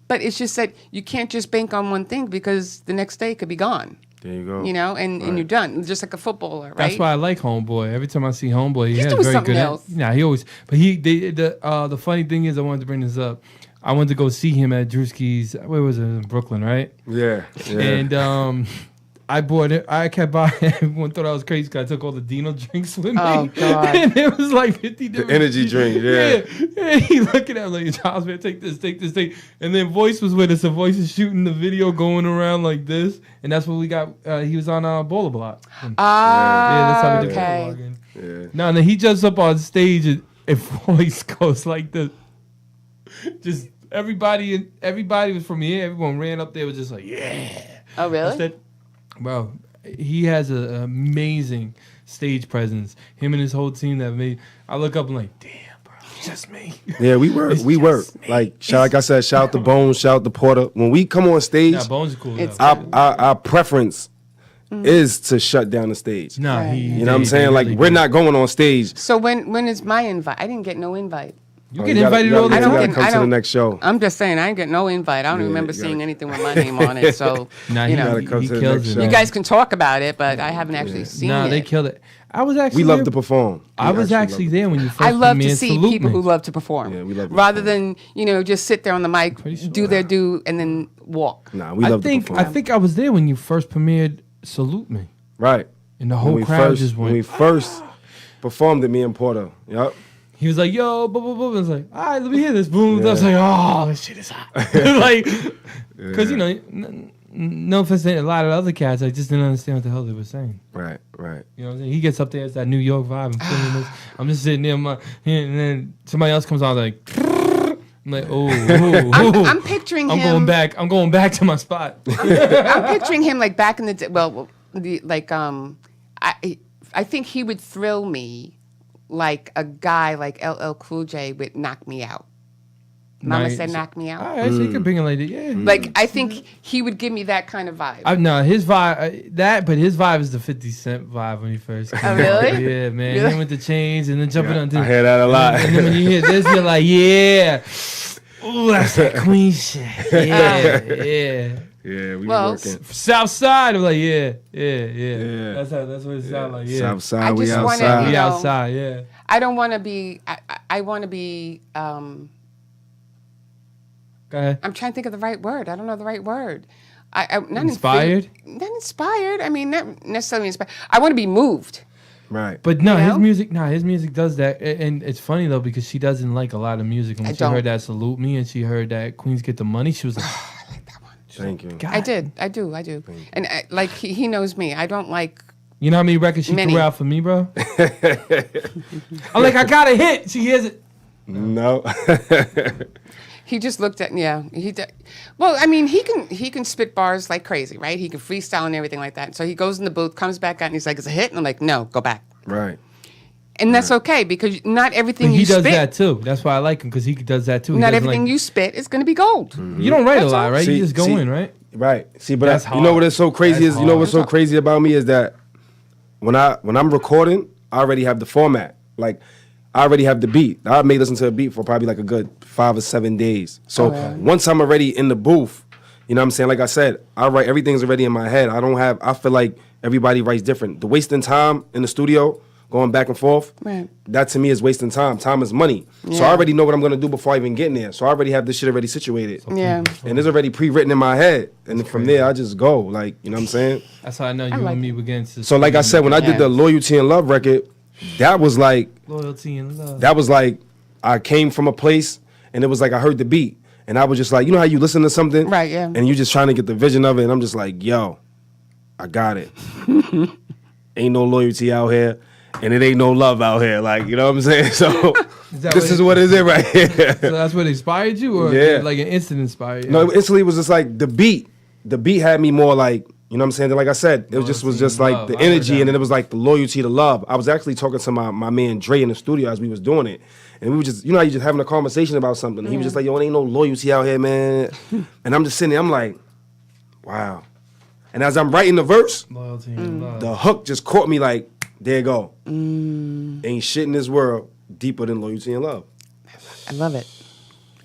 but it's just that you can't just bank on one thing because the next day it could be gone. There you go. You know, and you're done. Just like a footballer, right? That's why I like Homeboy. Every time I see Homeboy, he He's has doing very something good. else. Nah, he always. But the funny thing is, I wanted to bring this up. I went to go see him at Drewski's. Where was it? In Brooklyn, right? Yeah. And I bought it. I kept buying. Everyone thought I was crazy because I took all the Dino drinks with me. Oh, God. And it was like 50 different energy drink, yeah. Yeah. He looking at me like, Charles, man, take this. And then Voice was with us. So Voice is shooting the video going around like this. And that's what we got. He was on Bowler Block. Yeah, that's how we did Okay. Bowler Block. Yeah. No, and then he jumps up on stage and Voice goes like this. Just everybody was from here. Everyone ran up there, was just like, yeah. Oh, really? I said, bro, he has an amazing stage presence. Him and his whole team that made. I look up and like, damn, bro, it's just me. Yeah, we work. It's We just work. me. Like I said, shout out to Bones, shout out to Porter. When we come on stage, Nah, Bones is cool. It's- though. our preference is to shut down the stage. Nah, Right. You know what I'm saying? Like, we're not going on stage. So when is my invite? I didn't get no invite. You Oh, get gotta- invited you all the gotta- I don't you gotta get- come I to the don't- next show. I'm just saying, I didn't get no invite. I don't Yeah, remember you seeing gotta- anything with my name on it. So, Nah, you he, know, gotta come he to the kills next it. show. you man. guys can talk about it, but I haven't actually seen Nah, it. they killed it. I was actually We love there- to perform. I We was actually love there when you first I love to premiered see Salute people Me. who love to perform. Yeah, we love to rather perform. than just sit there on the mic, Pretty sure. do their do, and then walk. Nah, we I love think to I perform. think I was there when you first premiered Salute Me, Right. and the When whole we crowd first, just when we went. first performed at me and Porter. Yep. He was like, "Yo, boom, boom, boom." I was like, "All right, let me hear this." Boom. I was like, "Oh, this shit is hot." Like, because no offense to a lot of other cats, I just didn't understand what the hell they were saying. Right. Right. You know what I'm saying? He gets up there, it's that New York vibe. I'm feeling this. I'm just sitting there, and then somebody else comes on like, I'm like, I'm picturing I'm him. going back. I'm going back to my spot. I'm picturing him like back in the day. Well, I think he would thrill me like a guy like LL Cool J would knock me out. Mama Nice. said knock me out. All right, so you can bring it like that. Yeah. Like I think he would give me that kind of vibe. No, his vibe but his vibe is the 50 Cent vibe when he first came. Oh, really? out. Yeah, man. Really? Him with the chains and then jumping on. I hear that a lot. And then when you hear this, you're like, yeah. Ooh, that's that Queen shit. Yeah, yeah. Yeah, we Well, working. South Side, I'm like, yeah. Yeah. That's what it sounds like. Yeah. South I side, we just wanna, outside. We you know, outside, yeah. I don't want to be. I want to be. Go ahead. I'm trying to think of the right word. I don't know the right word. I'm not Inspired? Not inspired. I mean, not necessarily inspired. I want to be moved. Right. But no, You know? his music does that. And it's funny though, because she doesn't like a lot of music. And when I she don't. heard that Salute Me and she heard that Queens Get the Money, she was like, Thank you. God. I did. I do. And like he knows me. I don't like. You know how many records she Many. threw out for me, bro? I'm like, I got a hit. She hears it. No. He just looked at well. I mean, he can spit bars like crazy, right? He can freestyle and everything like that. So he goes in the booth, comes back out, and he's like, "It's a hit," and I'm like, "No, go back." Right. And that's okay because not everything But he you does spit, that too. That's why I like him, because he does that too. He not doesn't everything like, you spit is going to be gold. You don't write That's a lot, all. right? See- you just go see- in, right? Right. See, but That's you know what is so crazy That's is, you know what's so hard. crazy about me is that when I'm recording, I already have the format. Like, I already have the beat. I may listen to a beat for probably like a good 5 or 7 days. So once I'm already in the booth, you know what I'm saying? Like I said, I write, everything's already in my head. I feel like everybody writes different. The wasting time in the studio, going back and forth, Right. that to me is wasting time. Time is money. So I Yeah. already know what I'm going to do before I even get in there. So I already have this shit already situated. Yeah. And it's already pre-written in my head. And then from there, I just go. Like, you know what I'm saying? That's how I know you like and me it. were getting to So like I said, when I did the Loyalty and Love record, that was like, loyalty and love. that was like, I came from a place and it was like I heard the beat. And I was just like, you know how you listen to something? Right, yeah. And you just trying to get the vision of it. And I'm just like, yo, I got it. Ain't no loyalty out here. And it ain't no love out here. Like, you know what I'm saying? So that this what is it- what it is right here. So that's what inspired you, or Yeah. like an instant inspired you? No, instantly it was just like the beat. The beat had me more like, you know what I'm saying? Like I said, it was just Loyalty and like love. the I heard energy, that. and then it was like the loyalty, the love. I was actually talking to my man Dre in the studio as we was doing it, and we were just, you know, how you just having a conversation about something. He was just like, "Yo, it ain't no loyalty out here, man." And I'm just sitting there, I'm like, "Wow." And as I'm writing the verse, Loyalty and love. the hook just caught me like, "There you go." Ain't shit in this world deeper than loyalty and love. I love it.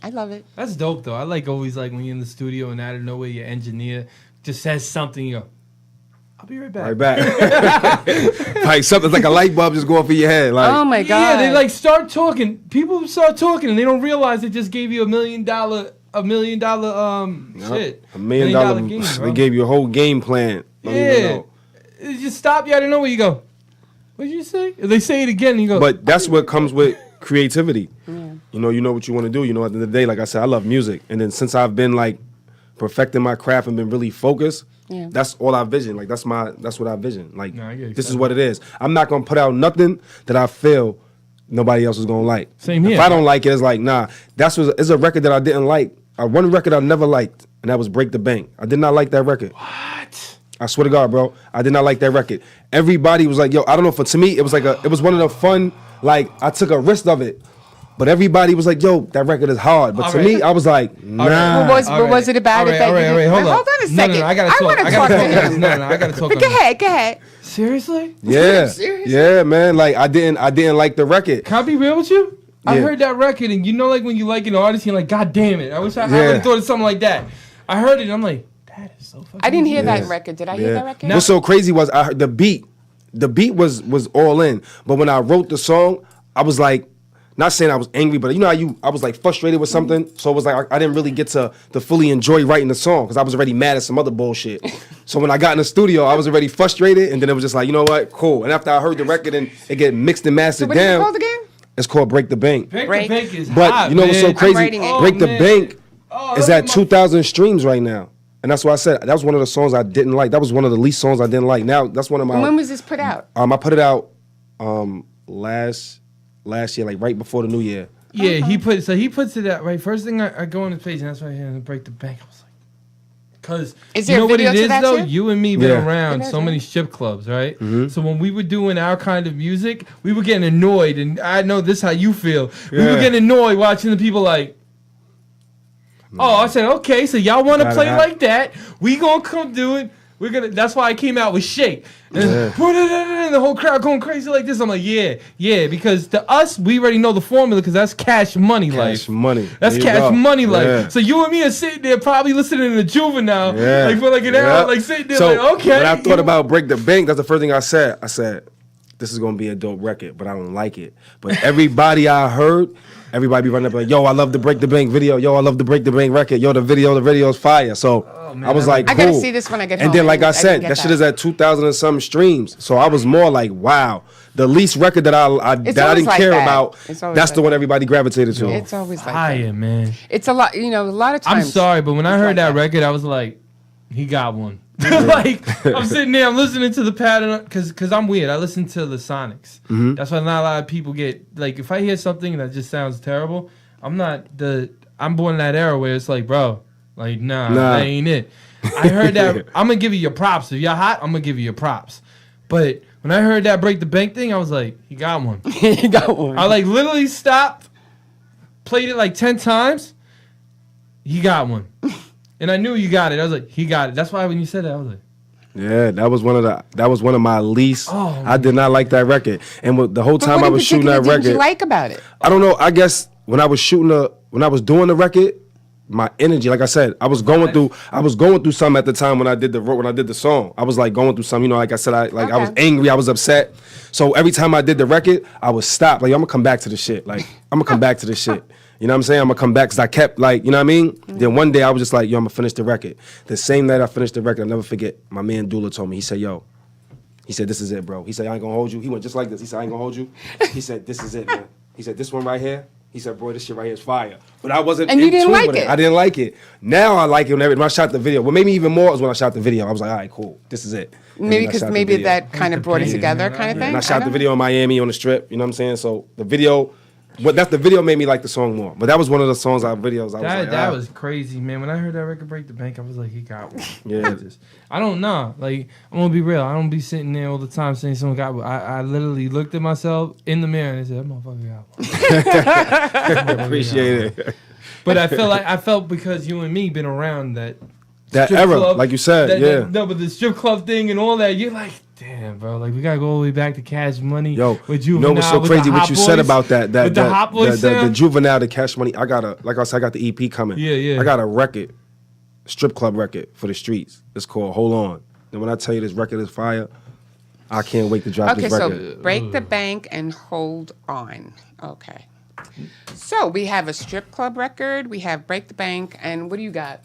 I love it. That's dope though. I like always like when you're in the studio and out of nowhere your engineer just says something, you go, I'll be right back. Right back. Like something like a light bulb just go off in your head. Like, Oh my God. Yeah, they like start talking. People start talking and they don't realize they just gave you $1 million shit. $1 million. game, They bro. gave you a whole game plan. Don't even Yeah. know. It just stop you out of nowhere. You go, what did you say? They say it again. And you go, But that's what comes with creativity. You know what you want to do. You know, at the end of the day, like I said, I love music. And then since I've been like perfecting my craft and been really focused, that's all I vision. Like that's what I vision. Like Nah, I get this is excited. what it is. I'm not gonna put out nothing that I feel nobody else is gonna like. Same here. If I don't like it, it's like nah. It's a record that I didn't like. One record I never liked, and that was Break the Bank. I did not like that record. what? I swear to God, bro, I did not like that record. Everybody was like, yo, I don't know. To me, it was one of the fun. Like I took a risk of it. But everybody was like, "Yo, that record is hard." But to me, I was like, "Nah." What was it about? All right, that all right, you all right, didn't- hold Hold up. on a second. No, I gotta talk. want to I talk gotta to talk. him. No, I gotta talk. But go ahead. Seriously? Yeah, Serious? yeah, man. Like I didn't like the record. Can I be real with you? I Yeah. heard that record, and you know, like when you like an artist, you're like, God damn it! I wish I would Yeah. have thought of something like that. I heard it, and I'm like, that is so fucking. I didn't hear good. that record. Did I hear that record? What's so crazy was I heard the beat. The beat was all in. But when I wrote the song, I was like, not saying I was angry, but you know how I was like frustrated with something. So it was like I didn't really get to fully enjoy writing the song because I was already mad at some other bullshit. So when I got in the studio, I was already frustrated, and then it was just like, you know what, cool. And after I heard the record and it get mixed and mastered What is it down, called again? it's called Break the Bank. Break Break. the Bank is But hot, you know what's so man. crazy? writing it. Break the man. Bank Oh, is that at was my- 2,000 streams right now. And that's why I said that was one of the songs I didn't like. That was one of the least songs I didn't like. Now that's one of my. When was this put out? I put it out last year, like right before the new year. Yeah, he puts it out right. First thing I go on his page, and that's why I hear him Break the Bank. I was like, because Is you there know a what video it to is that though. too? You and me been Yeah. around It is, so right? many strip clubs, right? So when we were doing our kind of music, we were getting annoyed, and I know this how you feel. We were Yeah. getting annoyed watching the people like. Oh, I said, okay, so y'all want to Gotta play have- like that? We gonna come do it. We're gonna. That's why I came out with Shake. And the whole crowd going crazy like this. I'm like, yeah, because to us, we already know the formula because that's cash money Cash life. money. That's There you cash go. money life. Yeah. So you and me are sitting there probably listening to Juvenile, Yeah. like for like an hour, like sitting there So like, okay. when I thought about Break the Bank, that's the first thing I said. I said, this is gonna be a dope record, but I don't like it. But everybody I heard, everybody be running up like, yo, I love the Break the Bank video. Yo, I love the Break the Bank record. Yo, the video's fire. So man, I was like, I cool. gotta see this when I get home. And then, like I I said, didn't get that shit that. is at 2,000 and some streams. So I was more like, wow, the least record that I It's that I always didn't like care that. about. It's always That's like the one that. everybody gravitated to. It's always like that. Fire, man. It's a lot, a lot of I'm times. sorry, but when I it's heard like that record, I was like, he got one. Like I'm sitting there, I'm listening to the pattern because I'm weird. I listen to the Sonics. That's why not a lot of people get like if I hear something that just sounds terrible, I'm born in that era where it's like, bro, like nah. That ain't it. I heard that. I'm gonna give you your props. If you're hot, I'm gonna give you your props. But when I heard that Break the Bank thing, I was like, he got one. You got one. I like literally stopped, played it like 10 times. He got one. And I knew you got it. I was like, he got it. That's why when you said that, I was like, Yeah, that was one of my least. Oh, I did not like that record, and the whole But time what I in was shooting particular that record, didn't you like about it? I don't know. I guess when I was doing the record, my energy, like I said, I was going through something at the time when I did the song. I was like going through something, like I said, I was Okay. angry, I was upset. So every time I did the record, I would stop. Like I'm gonna come back to the shit. Like I'm gonna come back to the shit. You know what I'm saying? I'm gonna come back because I kept like, you know what I mean? Then one day I was just like, yo, I'm gonna finish the record. The same night I finished the record, I'll never forget. My man Dula told me, he said, yo. He said, this is it, bro. He said, I ain't gonna hold you. He went just like this. He said, I ain't gonna hold you. He said, this is it, man. He said, this one right here. He said, boy, this shit right here is fire. But I wasn't And you in didn't tune like with it. I didn't like it. Now I like it when I shot the video. What made me even more was when I shot the video. I was like, all right, cool. This is it. And Maybe then I because shot the maybe video. that kind of brought it together, kind of thing. And I shot the don't video in Miami on the strip. You know what I'm saying? So the video, the video made me like the song more. But that was one of the songs I was like, that ah. was crazy, man. When I heard that record Break the Bank, I was like, he got one. Yeah. I don't know. Like, I'm gonna be real. I don't be sitting there all the time saying someone got one. I literally looked at myself in the mirror and I said, that motherfucker got one. Appreciate it. But I felt because you and me been around that That strip era, club, like you said, no, but the strip club thing and all that, you're like, damn, bro, like we gotta go all the way back to Cash Money. Yo, with you know what's so Juvenile, with the crazy? What Hot you said Boys, about that with the Hot Boys the sound? Juvenile, the Cash Money. Like I said, I got the EP coming. Yeah. I got a record, strip club record for the streets. It's called Hold On. And when I tell you this record is fire, I can't wait to drop Okay, this so record. Break the Bank and Hold On. Okay. So we have a strip club record, we have Break the Bank, and what do you got?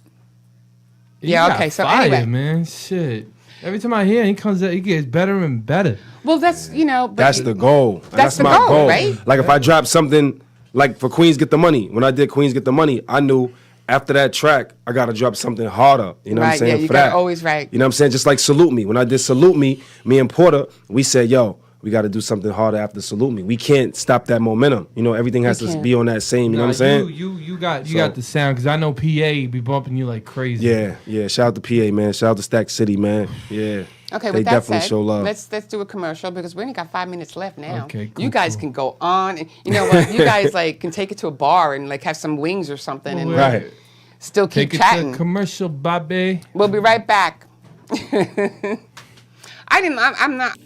You Yeah, got okay, so fire, anyway. man, shit. Every time I hear him, he comes out, he gets better and better. Well, that's but That's the goal. That's the my goal, right? Like if I drop something like for Queens Get the Money, when I did Queens Get the Money, I knew after that track I gotta drop something harder. You know what I'm Right, saying? yeah, you for gotta that. always right. You know what I'm saying? Just like Salute Me. When I did Salute Me, me and Porter, we said, yo, we got to do something harder after Salute Me. We can't stop that momentum. You know, everything has to can't. be on that same. You know what I'm saying? You got the sound because I know PA be bumping you like crazy. Yeah. Shout out to PA, man. Shout out to Stack City, man. Yeah. Okay, They with that definitely said, show love. let's do a commercial because we only got 5 minutes left now. Okay, cool, you guys cool. can go on, and you know what? You guys like can take it to a bar and like have some wings or something, and Right. like, still keep Take it chatting. to commercial, Bobby. We'll be right back. I'm not.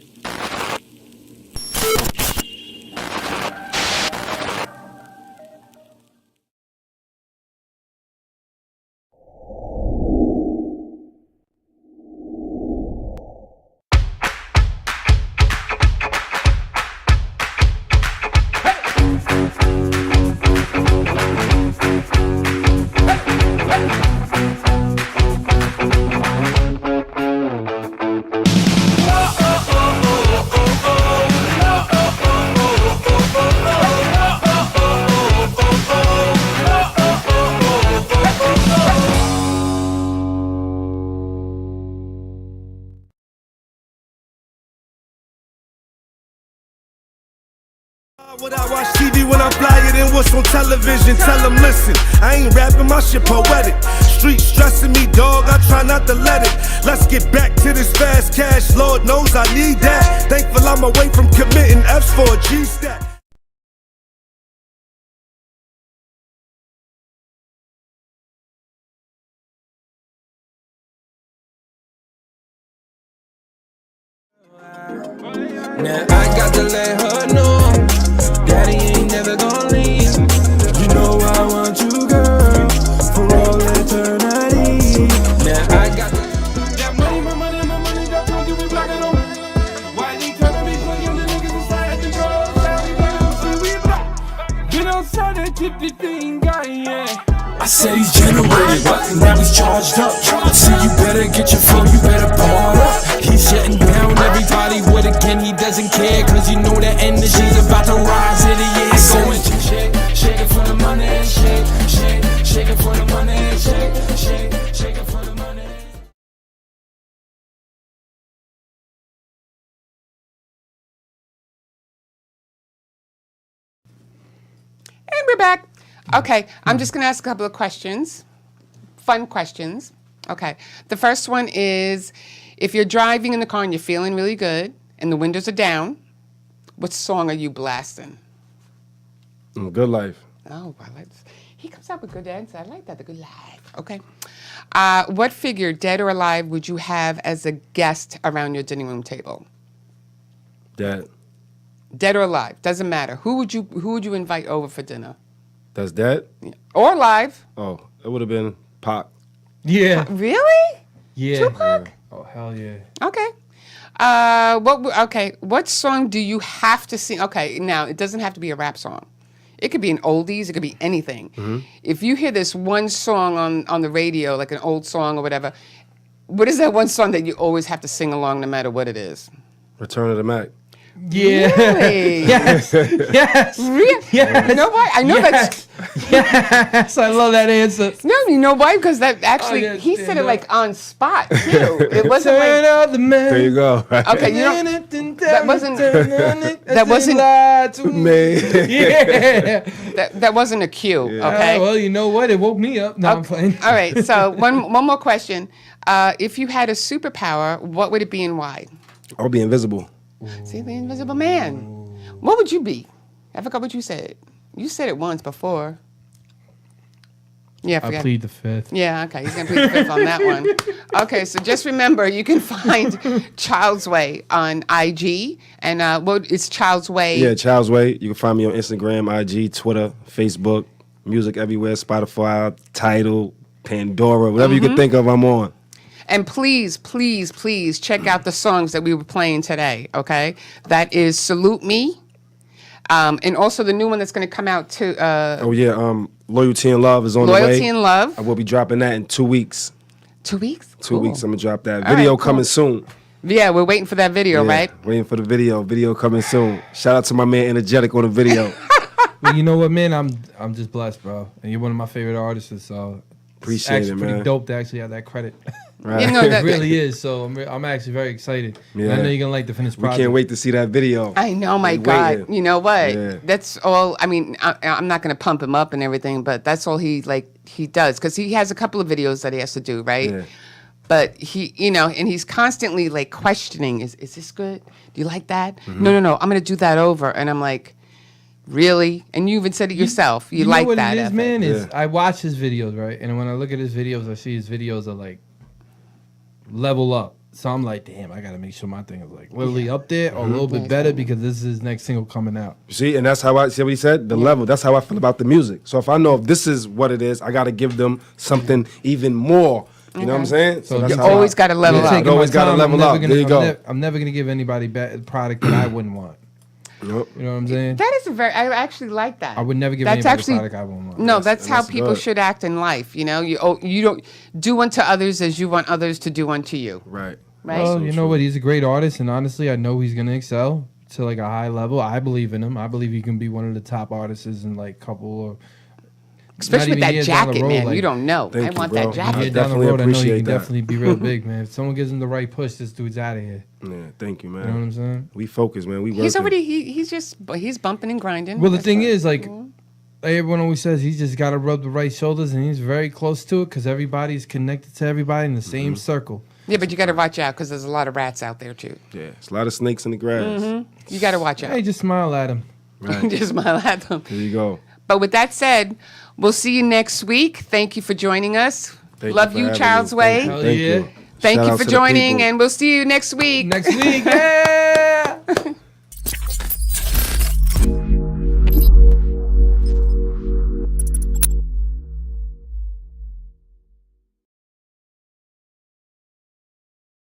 When I watch TV, when I fly it in, what's on television? Tell them, listen, I ain't rapping, my shit poetic. Street stressing me, dog, I try not to let it. Let's get back to this fast cash, Lord knows I need that. Thankful I'm away from committing F's for a G-stack. Now I got to let her know, Daddy ain't never gonna leave. You know I want you, girl, for all eternity. Now I got that money, my money, got to give me black and on. Why they tryna be playing the niggas inside the door? Get outside that tipsy thing, guy, yeah. I said he's generated, now he's charged up. So you better get your flow, you better bar up. He's shutting down everybody with again, he doesn't care. Cause you know that energy's about to rise in the air. Going shake it for the money, shake it for the money, shake it for the money. And we're back. Okay, I'm just gonna ask a couple of questions, fun questions. Okay, the first one is, if you're driving in the car and you're feeling really good and the windows are down, what song are you blasting? Good Life. Oh, well, he comes up with good answers. I like that, the good life. Okay. What figure, dead or alive, would you have as a guest around your dining room table? Dad. Dead or alive, doesn't matter. Who would you invite over for dinner? That's Dad? Or alive? Oh, it would have been Pac. Yeah. Really? Yeah. Tupac? Oh, hell yeah. Okay. What song do you have to sing? Okay, now it doesn't have to be a rap song. It could be an oldies. It could be anything. Mm-hmm. If you hear this one song on the radio, like an old song or whatever, what is that one song that you always have to sing along no matter what it is? Return of the Mac. Yeah. Really? Yes. Yes. Really? Yes. You know why? I know that's... Yes. I love that answer. No, you know why? Because that actually, yes, he stand said it up. like on spot, too. It wasn't Turn like... out the man. There you go. Okay, you know... That wasn't... That wasn't- Man. Yeah. That wasn't a cue, okay? Well, you know what? It woke me up. No, I'm playing. All right, so one more question. If you had a superpower, what would it be and why? I'll be invisible. See, the invisible man. What would you be? I forgot what you said. You said it once before. Yeah, I I forgot. plead the fifth. Yeah, okay, he's going to plead the fifth on that one. Okay, so just remember, you can find ChildsWay on IG, and it's ChildsWay. Yeah, ChildsWay. You can find me on Instagram, IG, Twitter, Facebook, music everywhere, Spotify, Tidal, Pandora, whatever you can think of, I'm on. And please, please, please check out the songs that we were playing today, okay? That is Salute Me, and also the new one that's going to come out to... Loyalty and Love is on the way. Loyalty and Love. I will be dropping that in 2 weeks. 2 weeks? 2 weeks, I'm gonna drop that All video right, cool. coming soon. Yeah, we're waiting for that video, Yeah, right? waiting for the video coming soon. Shout out to my man Energetic on the video. Well, you know what, man? I'm just blessed, bro. And you're one of my favorite artists, so Appreciate it's it, actually pretty man. dope to actually have that credit. Right. You know, It that, really is. So I'm actually very excited. And I Yeah. know you're gonna like the finished We project. can't wait to see that video. I know, my We God. waiting. You know what? Yeah. That's all. I mean, I'm not going to pump him up and everything, but that's all he does because he has a couple of videos that he has to do, right? Yeah. But he, and he's constantly like questioning: Is this good? Do you like that? Mm-hmm. No. I'm going to do that over, and I'm like, really? And you even said it yourself. You know like what that? it is, ethic. man? Is Yeah. I watch his videos, right? And when I look at his videos, I see his videos are like level up. So I'm like, damn, I gotta make sure my thing is like literally up there or a little bit better because this is his next single coming out. See, and that's how I see what he said. The level. That's how I feel about the music. So if I know if this is what it is, I got to give them something even more. You know what I'm saying? So that's you how always gotta level You're up. taking You always my gotta time. level up. There you go. I'm never gonna give anybody a product that I wouldn't want. Yep. You know what I'm saying? That is I actually like that. I would never give That's anybody actually, a product I wouldn't want. No, that's how that's people good. should act in life. You know, you don't do unto others as you want others to do unto you. Right. Right? Well, So you know true. what? He's a great artist, and honestly, I know he's gonna excel to like a high level. I believe in him. I believe he can be one of the top artists in like couple or Especially with not even that years down the jacket, road, man. like- you don't know. Thank I you, want bro. that a jacket. year down the definitely road. I know he appreciate can that. definitely be real big, man. If someone gives him the right push, this dude's out of here. Yeah. Thank you, man. You know what I'm saying? We focus, man. We working. He's already he's bumping and grinding. Well, the That's thing right. is, like everyone always says, he's just got to rub the right shoulders, and he's very close to it because everybody's connected to everybody in the same circle. Yeah, but you got to watch out because there's a lot of rats out there too. Yeah. It's a lot of snakes in the grass. You got to watch out. Hey, just smile at him. Right. Just smile at them. There you go. But with that said, we'll see you next week. Thank you for joining us. Thank Love for you, having me. ChildsWay. Hell Thank yeah. you. Thank Shout you out for to the joining, people. and we'll see you next week. Next week, yeah.